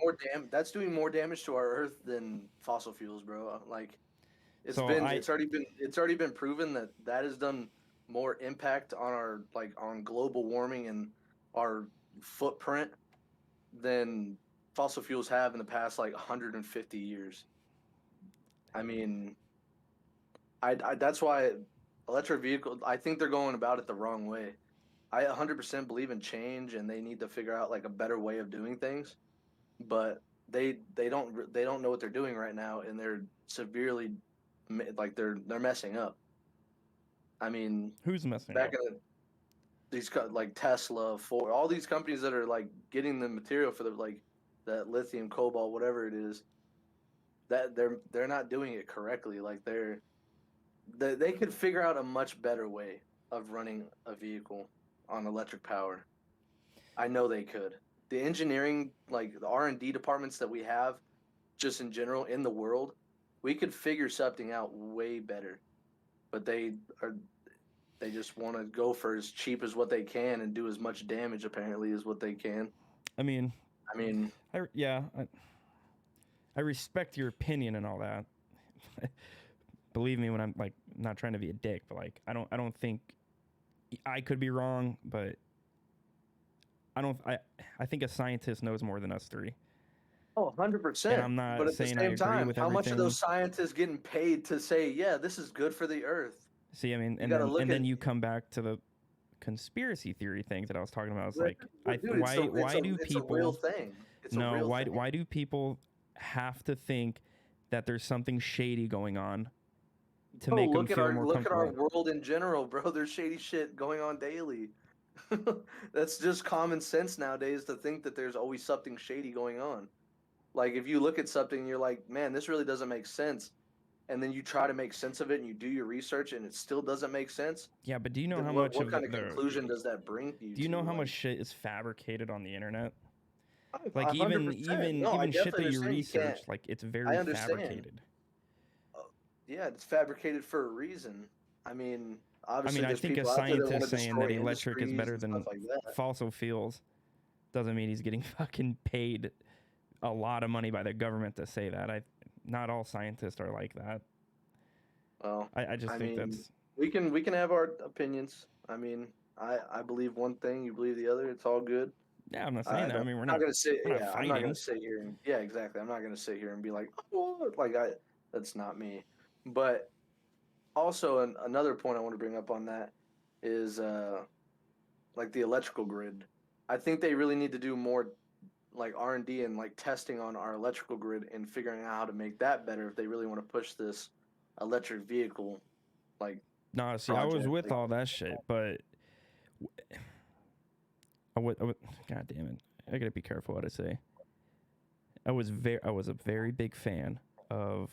that's doing more damage to our Earth than fossil fuels, bro. Like So I it's already been proven that that has done more impact on our like on global warming and our footprint than fossil fuels have in the past like 150 years. I mean, I that's why electric vehicles. I think they're going about it the wrong way. I 100% believe in change, and they need to figure out like a better way of doing things. But they don't know what they're doing right now, and they're severely like they're messing up. I mean, who's messing back up? in like Tesla, Ford, all these companies that are like getting the material for the like that lithium, cobalt, whatever it is, that they're not doing it correctly. Like they could figure out a much better way of running a vehicle on electric power. I know they could. The engineering, like the R&D departments that we have, just in general in the world, we could figure something out way better. But are they just want to go for as cheap as what they can and do as much damage apparently as what they can. I mean, I mean, I respect your opinion and all that. Believe me when I'm like not trying to be a dick, but like I don't think I could be wrong, but I think a scientist knows more than us three. oh, And 100%. I'm But not at the saying I same agree time, with how much are everything. those scientists getting paid to say, yeah, this is good for the earth? See, I mean, You got to look and at then you come back to the conspiracy theory things that I was talking about. It's Dude, like why do it's a real people thing. It's a no real thing. why do people have to think that there's something shady going on to make them feel more Look at our comfortable? world in general, bro. There's shady shit going on daily. That's just common sense nowadays to think that there's always something shady going on. Like if you look at something, you're like, man, this really doesn't make sense, and then you try to make sense of it and you do your research and it still doesn't make sense. Yeah, but do you know Then how much what of kind of conclusion does that bring you do you know to? how much Like, shit is fabricated on the internet? Like 100%. No, I even shit definitely that you understand. You can't. research, like it's I very understand. fabricated. Yeah, it's fabricated for a reason. I mean, I mean, obviously, I there's think a people out there that want to scientist saying destroy that electric is industries better and stuff than like that. fossil fuels doesn't mean he's getting fucking paid a lot of money by the government to say that. Not all scientists are like that. Well, I just I think mean, that's we can have our opinions. I mean, I believe one thing, you believe the other. It's all good. yeah. I'm not I saying that. I don't. mean, I'm not gonna sit. we're not Yeah, I'm not gonna fighting. sit here and yeah, exactly. I'm not gonna sit here and be like, oh, like I. That's not me. But also, another point I want to bring up on that is like the electrical grid. I think they really need to do more like R&D and like testing on our electrical grid and figuring out how to make that better if they really want to push this electric vehicle like No, see, I was project. with Like, all that shit, but I would. God damn it! I gotta be careful what I say. I was a very big fan of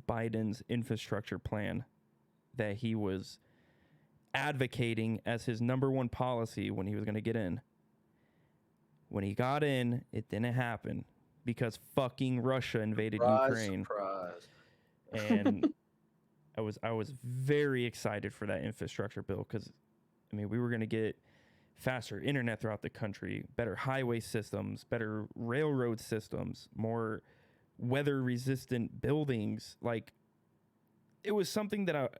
Biden's infrastructure plan that he was advocating as his number one policy when he was going to get in. When he got in, it didn't happen because fucking Russia invaded surprise, Ukraine. surprise. And I was very excited for that infrastructure bill because I mean we were going to get faster internet throughout the country, better highway systems, better railroad systems, more weather resistant buildings. Like it was something that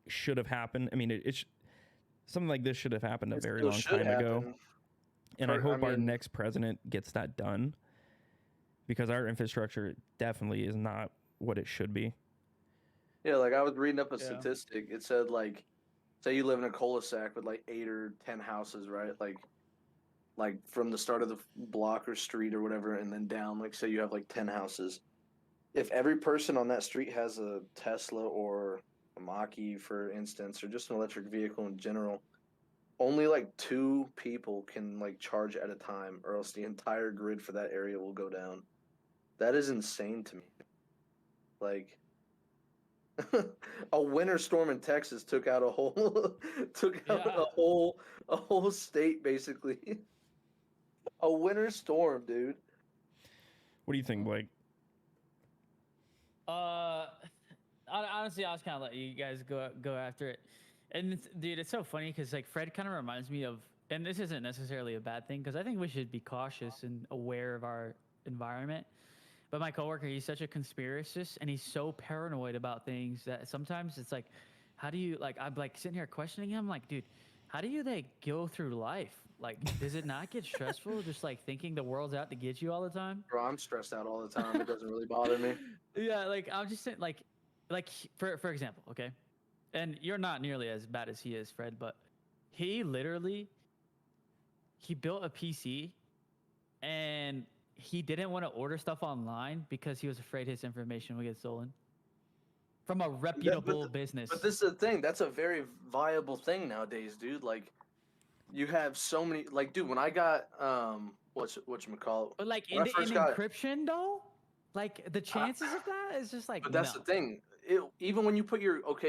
should have happened. I mean, something like this should have happened a It very still long should time ago. happen. And I I hope our mean, next president gets that done because our infrastructure definitely is not what it should be. yeah, like I was reading up a Yeah. statistic. It said like, say you live in a cul-de-sac with like 8 or 10 houses, right? Like from the start of the block or street or whatever, and then down. Like say you have like 10 houses. If every person on that street has a Tesla or a Mach-E, for instance, or just an electric vehicle in general, only like 2 people can like charge at a time, or else the entire grid for that area will go down. That is insane to me. Like a winter storm in Texas took out a whole took out Yeah. a whole state basically. A winter storm, dude. What do you think, Blake? Honestly, I was kind of let you guys go after it, and dude, it's so funny because like Fred kind of reminds me of, and this isn't necessarily a bad thing because I think we should be cautious and aware of our environment. But my coworker, he's such a conspiracist, and he's so paranoid about things that sometimes it's like, how do you like? I'm like sitting here questioning him, like, dude, how do you like go through life? Like, does it not get stressful just like thinking the world's out to get you all the time? Bro, I'm stressed out all the time. It doesn't really bother me. Yeah, like I'm just saying, like for example, okay, and you're not nearly as bad as he is, Fred, but he literally he built a PC and he didn't want to order stuff online because he was afraid his information would get stolen from a reputable business. But this is the thing. That's a very viable thing nowadays, dude. Like, you have so many. Like, dude, when I got whatchamacallit, But like when in, I first in got, encryption though, like the chances of that is just like but that's no. the thing. Even when you put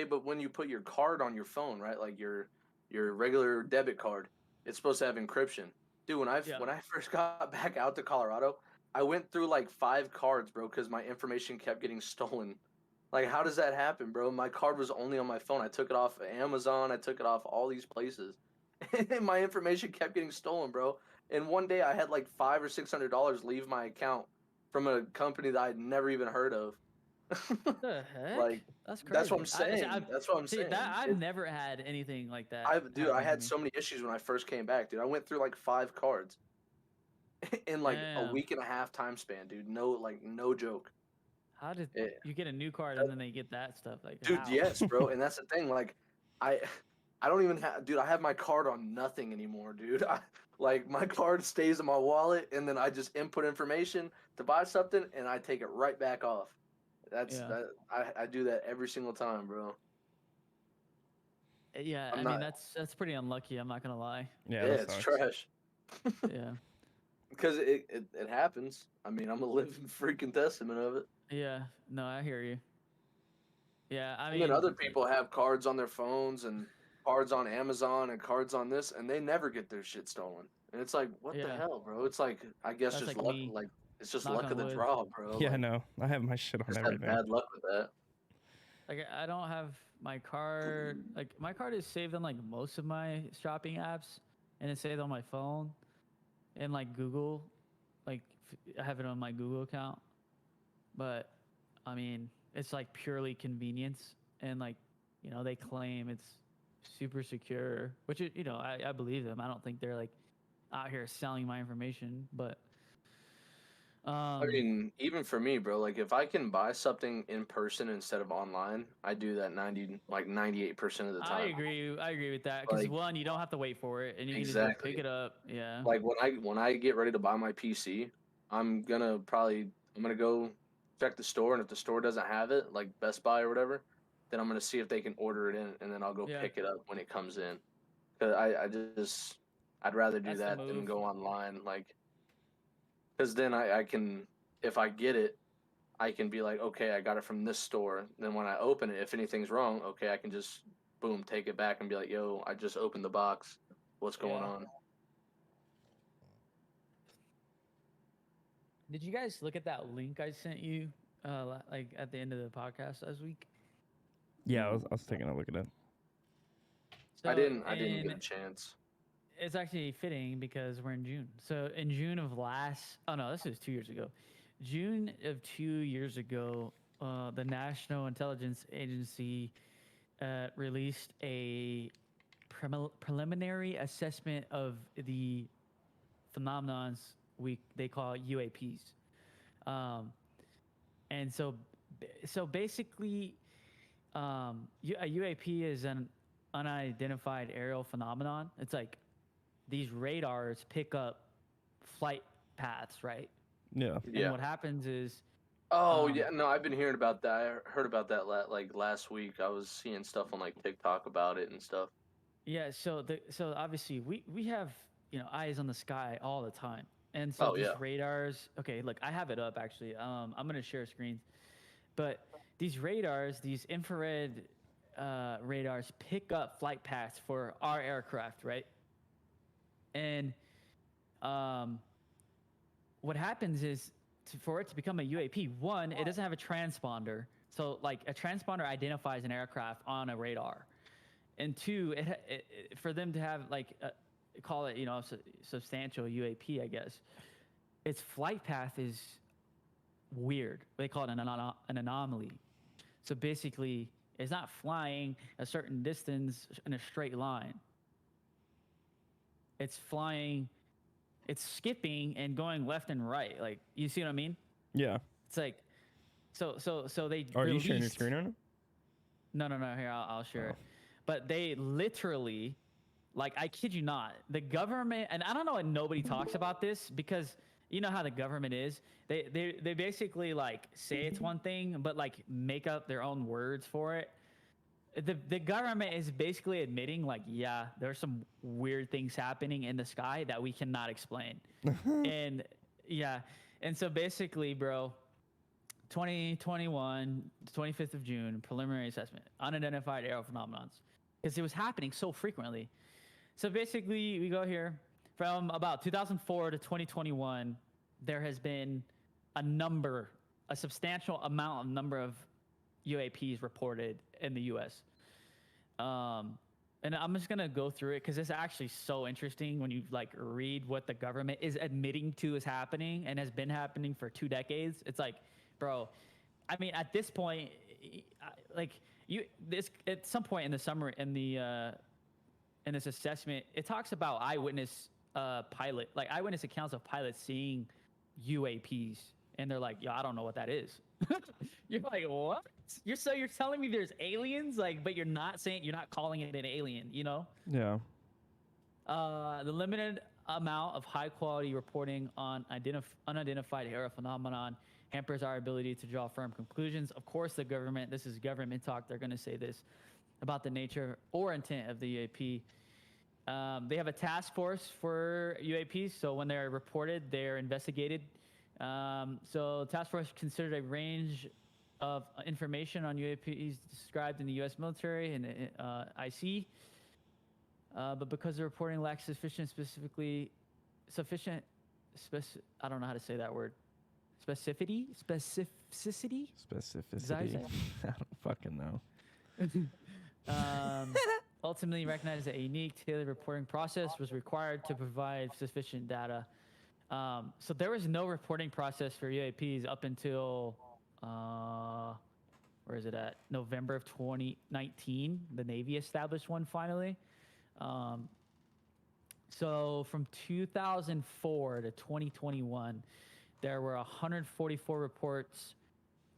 but when you put your card on your phone, right? Like your regular debit card, it's supposed to have encryption. Dude, when I first got back out to Colorado, I went through like 5 cards, bro, because my information kept getting stolen. Like, how does that happen, bro? My card was only on my phone. I took it off Amazon. I took it off all these places, and my information kept getting stolen, bro. And one day I had like $500 or $600 leave my account from a company that I'd never even heard of. What the heck? Like, That's crazy. that's what I'm saying. That's what I'm See, saying. that I've never had anything like that. Dude, I happen to had me. so many issues when I first came back, dude. I went through like 5 cards in like a Damn. week and a half time span, dude. No joke. How did It, you get a new card and then they get that stuff? Like, dude, how? yes, bro. And that's the thing. Like, I, I don't even have, dude. I have my card on nothing anymore, dude. Like my card stays in my wallet, and then I just input information to buy something, and I take it right back off. Yeah. I do that every single time, bro. Yeah, I'm I not. mean that's pretty unlucky. I'm not gonna lie. Yeah, Yeah, that it's sucks. trash. Yeah, Because it happens. I mean, I'm a living freaking testament of it. yeah. No, I hear you. Yeah, I And then mean, other people have cards on their phones and cards on Amazon and cards on this, and they never get their shit stolen. And it's like, what the yeah. hell, bro? It's like, I guess That's just like luck. me. Like, it's just Knock luck on of the wood. draw, bro. Yeah, Like, no, I have my shit on just have everything. bad luck with that. Like I don't have my card. Like my card is saved on like most of my shopping apps, and it's saved on my phone, and like Google. Like I have it on my Google account, but I mean it's like purely convenience, and like they claim it's super secure, which I believe them. I don't think they're like out here selling my information, but I mean, even for me, bro, like if I can buy something in person instead of online, I do that 98% of the I time. agree. I agree with that because Like, one, you don't have to wait for it, and you can just go exactly. pick it up. Yeah. Like when I get ready to buy my PC, I'm gonna go check the store, and if the store doesn't have it, like Best Buy or whatever, then I'm gonna see if they can order it in, and then I'll go Yeah. pick it up when it comes in. Cause I'd rather do That's the that than move. go online, like, cause then I can, if I get it, I can be like, okay, I got it from this store. Then when I open it, if anything's wrong, okay, I can just boom take it back and be like, yo, I just opened the box. What's going Yeah. on? Did you guys look at that link I sent you, like at the end of the podcast last week? Yeah, I was taking a look at it. So, I didn't get a chance. It's actually fitting because we're in June. So in June of this was 2 years ago. June of 2 years ago, the National Intelligence Agency released a preliminary assessment of the phenomenons they call UAPs. And so basically, a UAP is an unidentified aerial phenomenon. It's like these radars pick up flight paths, right? Yeah. And what happens is, Oh yeah, no, I've been hearing about that. I heard about that like last week. I was seeing stuff on like TikTok about it and stuff. Yeah, so obviously we have, eyes on the sky all the time. And so Oh these yeah. radars, okay, look, I have it up actually. I'm going to share screens. But these radars, these infrared radars pick up flight paths for our aircraft, right? And um, what happens is for it to become a UAP, one, it doesn't have a transponder. So, like, a transponder identifies an aircraft on a radar. And two, for them to have, like, call it, substantial UAP, I guess, its flight path is weird. They call it an anomaly. So basically, it's not flying a certain distance in a straight line. It's flying, it's skipping and going left and right. Like, you see what I mean? Yeah. It's like, so they Are you released. sharing your screen right now? No. Here, I'll share Oh. it. But they literally, like, I kid you not, the government, and I don't know why nobody talks about this because you know how the government is. They basically like say it's one thing, but like make up their own words for it. The government is basically admitting like, yeah, there's some weird things happening in the sky that we cannot explain. And yeah, and so basically, bro, 2021, 25th of June, preliminary assessment, unidentified aerial phenomenons, because it was happening so frequently. So basically, we go here from about 2004 to 2021. There has been a substantial number of UAPs reported in the U.S. And I'm just gonna go through it because it's actually so interesting when you like read what the government is admitting to is happening and has been happening for 2 decades. It's like, bro, I mean, at this point, like this at some point in the summer in this assessment, it talks about eyewitness eyewitness accounts of pilots seeing UAPs, and they're like, "Yo, I don't know what that is." You're like, "What? You're telling me there's aliens, like, but you're not calling it an alien, you know?" Yeah. The limited amount of high quality reporting on unidentified aerial phenomenon hampers our ability to draw firm conclusions. Of course, this is government talk. They're going to say this about the nature or intent of the UAP. They have a task force for UAPs, so when they're reported, they're investigated. So task force considered a range of information on UAPs described in the U.S. military and IC, but because the reporting lacks I don't know how to say that word. Specificity? Specificity. I don't fucking know. Ultimately recognized that a unique tailored reporting process was required to provide sufficient data. So there was no reporting process for UAPs up until where is it at? November of 2019. The Navy established one finally. So from 2004 to 2021, there were 144 reports.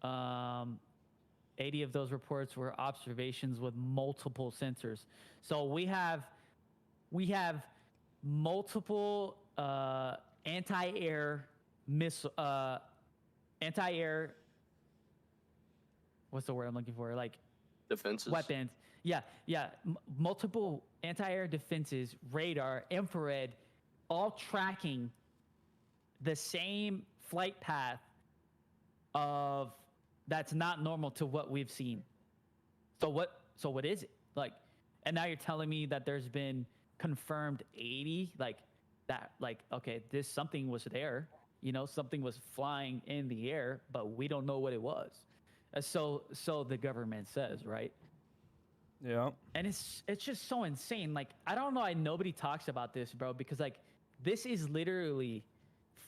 80 of those reports were observations with multiple sensors. So we have multiple anti-air what's the word I'm looking for? Like Defenses. weapons. Yeah. Multiple anti-air defenses, radar, infrared, all tracking the same flight path of that's not normal to what we've seen. So what is it? Like, and now you're telling me that there's been confirmed 80, like that, like, okay, something was there, something was flying in the air, but we don't know what it was. So the government says, right? Yeah. And it's just so insane. Like, I don't know why nobody talks about this, bro, because like this is literally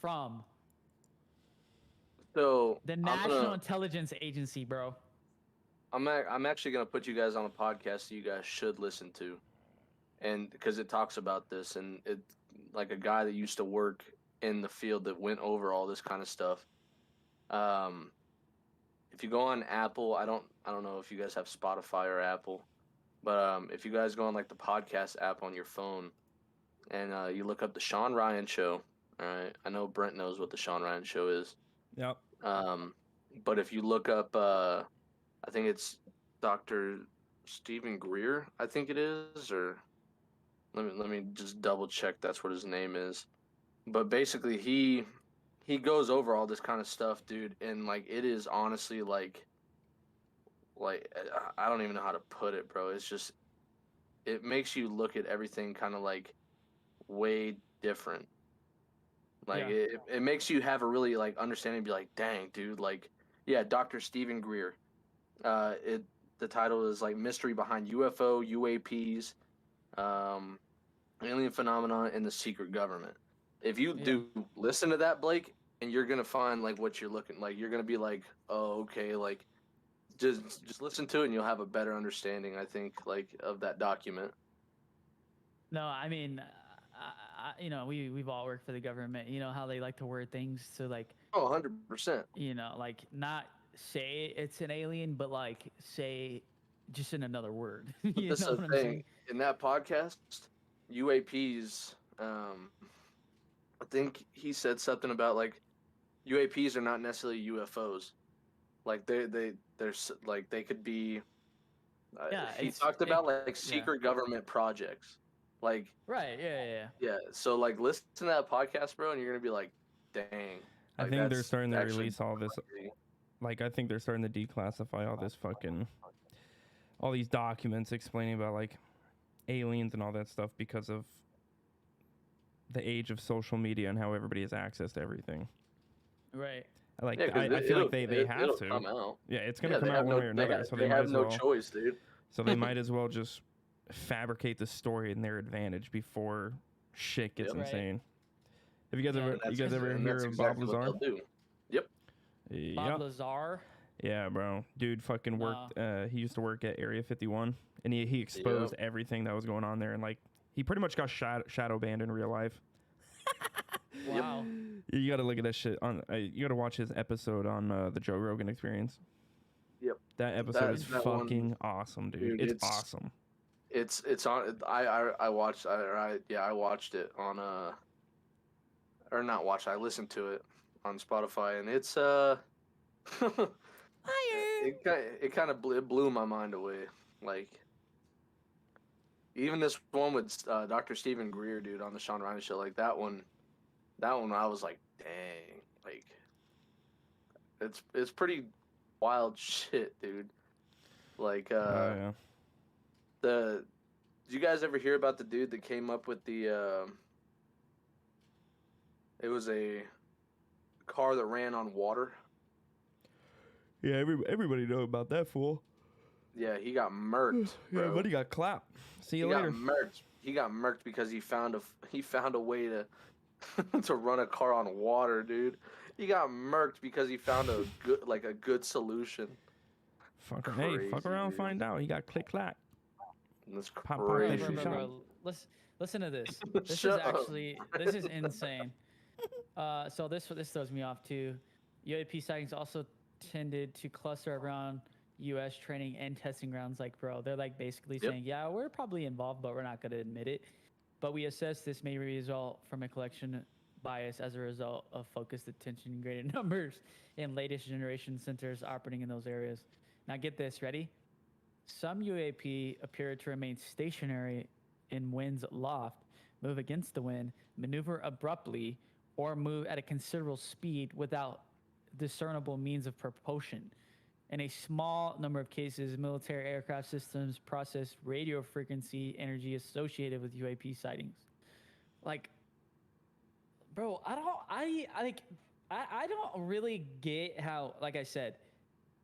from So the National Intelligence Agency, bro. I'm actually gonna put you guys on a podcast that you guys should listen to, and because it talks about this, and it like a guy that used to work in the field that went over all this kind of stuff. If you go on Apple, I don't know if you guys have Spotify or Apple, but if you guys go on like the podcast app on your phone, and you look up the Sean Ryan Show, all right, I know Brent knows what the Sean Ryan Show is. Yep. But if you look up, I think it's Dr. Stephen Greer, I think it is, or let me just double check that's what his name is. But basically he goes over all this kind of stuff, dude, and like it is honestly like I don't even know how to put it, bro. It's just it makes you look at everything kind of like way different. Like Yeah. it makes you have a really like understanding, be like, dang, dude, like yeah, Dr. Stephen Greer. It the title is like Mystery Behind UFO, UAPs, um, Alien Phenomena, and the Secret Government. If you Yeah. do listen to that, Blake, and you're gonna find like what you're looking like, you're gonna be like, oh, okay, like just listen to it and you'll have a better understanding, I think, like of that document. No, I mean, you know, we've all worked for the government. You know how they like to word things to like, Oh, 100%. you know, like not say it's an alien, but like say just in another word. But You that's know the what I'm thing. saying? In that podcast, UAPs, I think he said something about like UAPs are not necessarily UFOs. Like like they could be. Yeah, He talked about like yeah. secret government projects. Like Right. Yeah. Yeah. Yeah. yeah, so like listen to that podcast, bro, and you're gonna be like, dang, I like think they're that's starting to actually release all this. crazy. Like, I think they're starting to declassify all this fucking, all these documents explaining about like aliens and all that stuff because of the age of social media and how everybody has access to everything. Right. Like, Yeah, because I feel like they have it'll to. come out. Yeah, it's gonna Yeah, come they out have one no way or another. So they might have as no well. choice, dude. So they might as well just fabricate the story in their advantage before shit gets Yep. Right. insane. Have you guys Yeah, ever And you guys ever hear that's of Bob exactly what Lazar? they'll do. Yep. Bob Yep. Lazar. Yeah, bro. Dude fucking worked he used to work at Area 51 and he exposed everything that was going on there and like he pretty much got shadow banned in real life. Wow. You got to look at that shit on you got to watch his episode on the Joe Rogan Experience. Yep. That episode is that one, fucking awesome, dude. dude, It's awesome. It's on. I watched. I watched it on or not watched. I listened to it on Spotify, and it's it kind of blew my mind away. Like even this one with Dr. Stephen Greer, dude, on the Sean Ryan show. Like that one I was like, dang, like it's pretty wild shit, dude. Like Yeah. did you guys ever hear about the dude that came up with the it was a car that ran on water? Yeah, everybody know about that fool. Yeah, he got murked, bro. Yeah, buddy got clapped. See you later. Got murked. He got murked because he found a way to to run a car on water, dude. He got murked because he found a good solution. Fuck Crazy, fuck around and dude. find out. He got click clack. That's Pop, Bro, picture crazy. shot. Listen to this. This Shut is up. actually this is insane. So this throws me off too. UAP sightings also tended to cluster around U.S. training and testing grounds. Like, bro, they're like basically Yep. saying, yeah, we're probably involved, but we're not going to admit it. But we assess this may result from a collection bias as a result of focused attention in greater numbers in latest generation centers operating in those areas. Now, get this, ready? Some UAP appear to remain stationary in wind's loft, move against the wind, maneuver abruptly, or move at a considerable speed without discernible means of propulsion. In a small number of cases, military aircraft systems process radio frequency energy associated with UAP sightings. Like, bro, I don't really get how, like I said,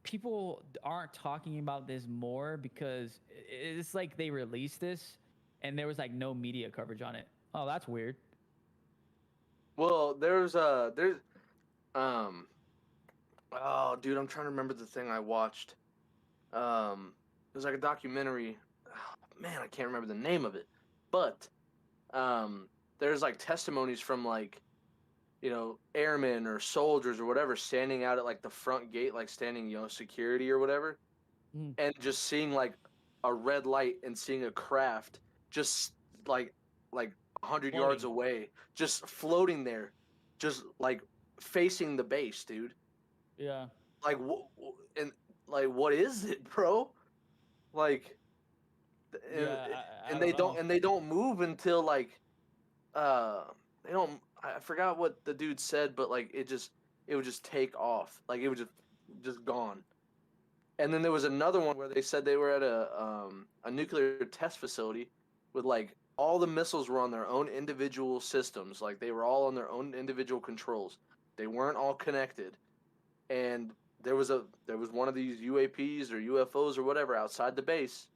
people aren't talking about this more because it's like they released this and there was like no media coverage on it. Oh, that's weird. Well, there's oh dude, I'm trying to remember the thing I watched. It was like a documentary. Oh, man, I can't remember the name of it. But there's like testimonies from like airmen or soldiers or whatever standing out at like the front gate, like standing security or whatever, and just seeing like a red light and seeing a craft just like 100 yards away, just floating there, just like facing the base, dude. Yeah. Like and like what is it, bro? Like and, Yeah, I and don't they don't know. and they don't move until like they don't. I forgot what the dude said, but like it would just take off, like it would just gone. And then there was another one where they said they were at a nuclear test facility with like all the missiles were on their own individual systems, like they were all on their own individual controls. They weren't all connected, and there was one of these UAPs or UFOs or whatever outside the base,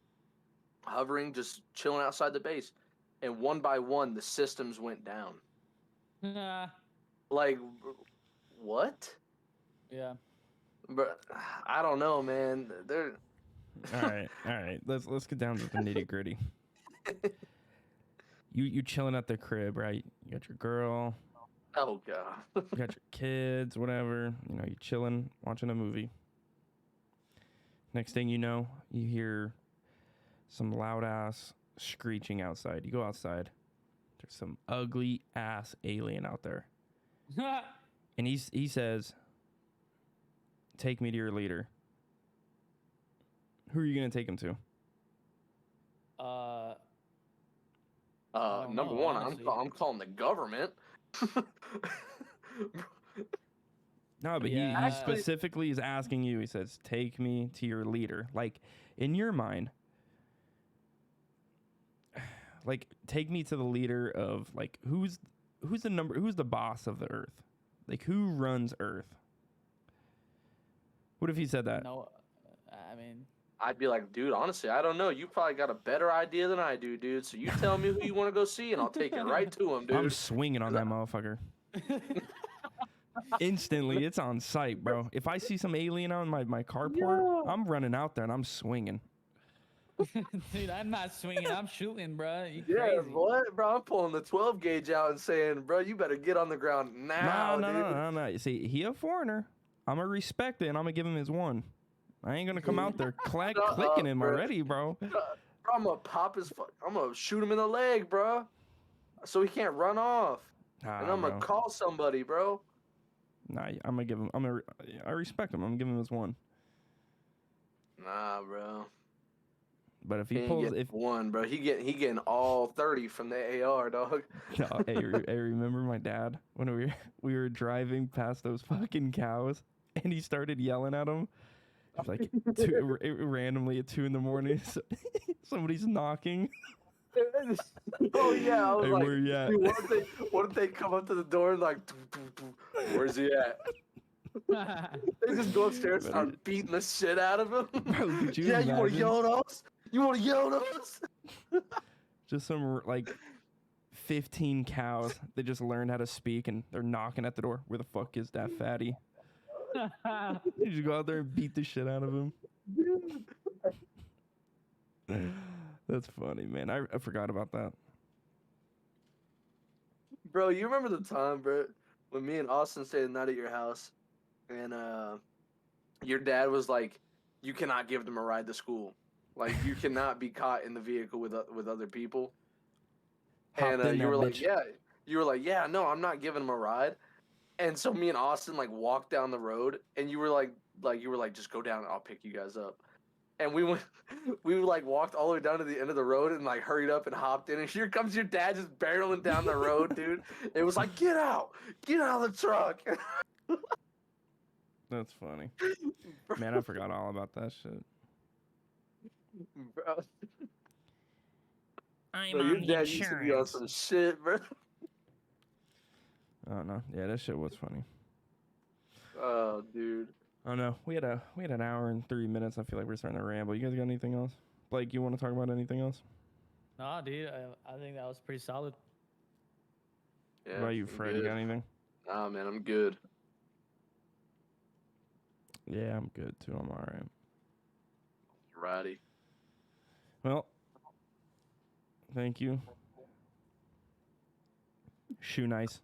hovering, just chilling outside the base, and one by one the systems went down. Nah. Like, what? Yeah. But I don't know, man. They're All right. Let's get down to the nitty gritty. You chilling at the crib, right? You got your girl, oh god. you got your kids, whatever. You know, you chilling, watching a movie. Next thing you know, you hear some loud ass screeching outside. You go outside. There's some ugly ass alien out there, and he says, "Take me to your leader." Who are you gonna take him to? I don't Number know, one, honestly. I'm calling the government. No, but Yeah. he Actually- specifically is asking you. He says, "Take me to your leader." Like, in your mind, like, take me to the leader of, like, who's the boss of the Earth? Like, who runs Earth? What if he said that? No, I mean, I'd be like, dude, honestly, I don't know. You probably got a better idea than I do, dude. So you tell me who you want to go see, and I'll take it right to him, dude. I'm swinging on that motherfucker. Instantly, it's on sight, bro. If I see some alien on my carport, I'm running out there and I'm swinging. dude, I'm not swinging. I'm shooting, bro. You Yeah, crazy? what, bro? I'm pulling the 12 gauge out and saying, bro, you better get on the ground now, No. You see, he a foreigner. I'm gonna respect it and I'm gonna give him his one. I ain't gonna come out there clicking him bro. already, bro. Bro, I'm gonna pop his. I'm gonna shoot him in the leg, bro, so he can't run off. And I'm gonna call somebody, bro. Nah, I'm gonna give him. I respect him. I'm gonna give him his one. Nah, bro. But if he Can't pulls, get if one, bro, he getting all 30 from the AR, dog. no, hey, remember my dad when we were driving past those fucking cows and he started yelling at them. It's like randomly at 2 a.m. Somebody's knocking. Oh yeah, I was Hey, like, where you at? dude, what if they come up to the door and like, where's he at? They just go upstairs and start beating the shit out of him. Bro, could you Yeah, you want to imagine? yell at us? You want to yell at us? Just some like 15 cows. They just learned how to speak and they're knocking at the door. Where the fuck is that fatty? You just go out there and beat the shit out of him. That's funny, man. I forgot about that. Bro, you remember the time, bro, when me and Austin stayed the night at your house, and your dad was like, "You cannot give them a ride to school. Like, you cannot be caught in the vehicle with other people." Hopped in And you that were like, bitch. "Yeah." You were like, "Yeah, no, I'm not giving them a ride." And so me and Austin like walked down the road, and you were like, "Just go down, and I'll pick you guys up." And we went, we like walked all the way down to the end of the road and like hurried up and hopped in. And here comes your dad just barreling down the road, dude. It was like, get out of the truck. That's funny. Man, I forgot all about that shit. Bro, I'm your dad used to be on some shit, bro. Oh no. Yeah, that shit was funny. Oh, dude. Oh no. We had an hour and 3 minutes. I feel like we're starting to ramble. You guys got anything else? Blake, you want to talk about anything else? Nah, dude, I think that was pretty solid. Yeah, What about you, I'm Fred? You good. got anything? Nah, man, I'm good. Yeah, I'm good too. I'm all right. Righty. Well, thank you. Shoe nice.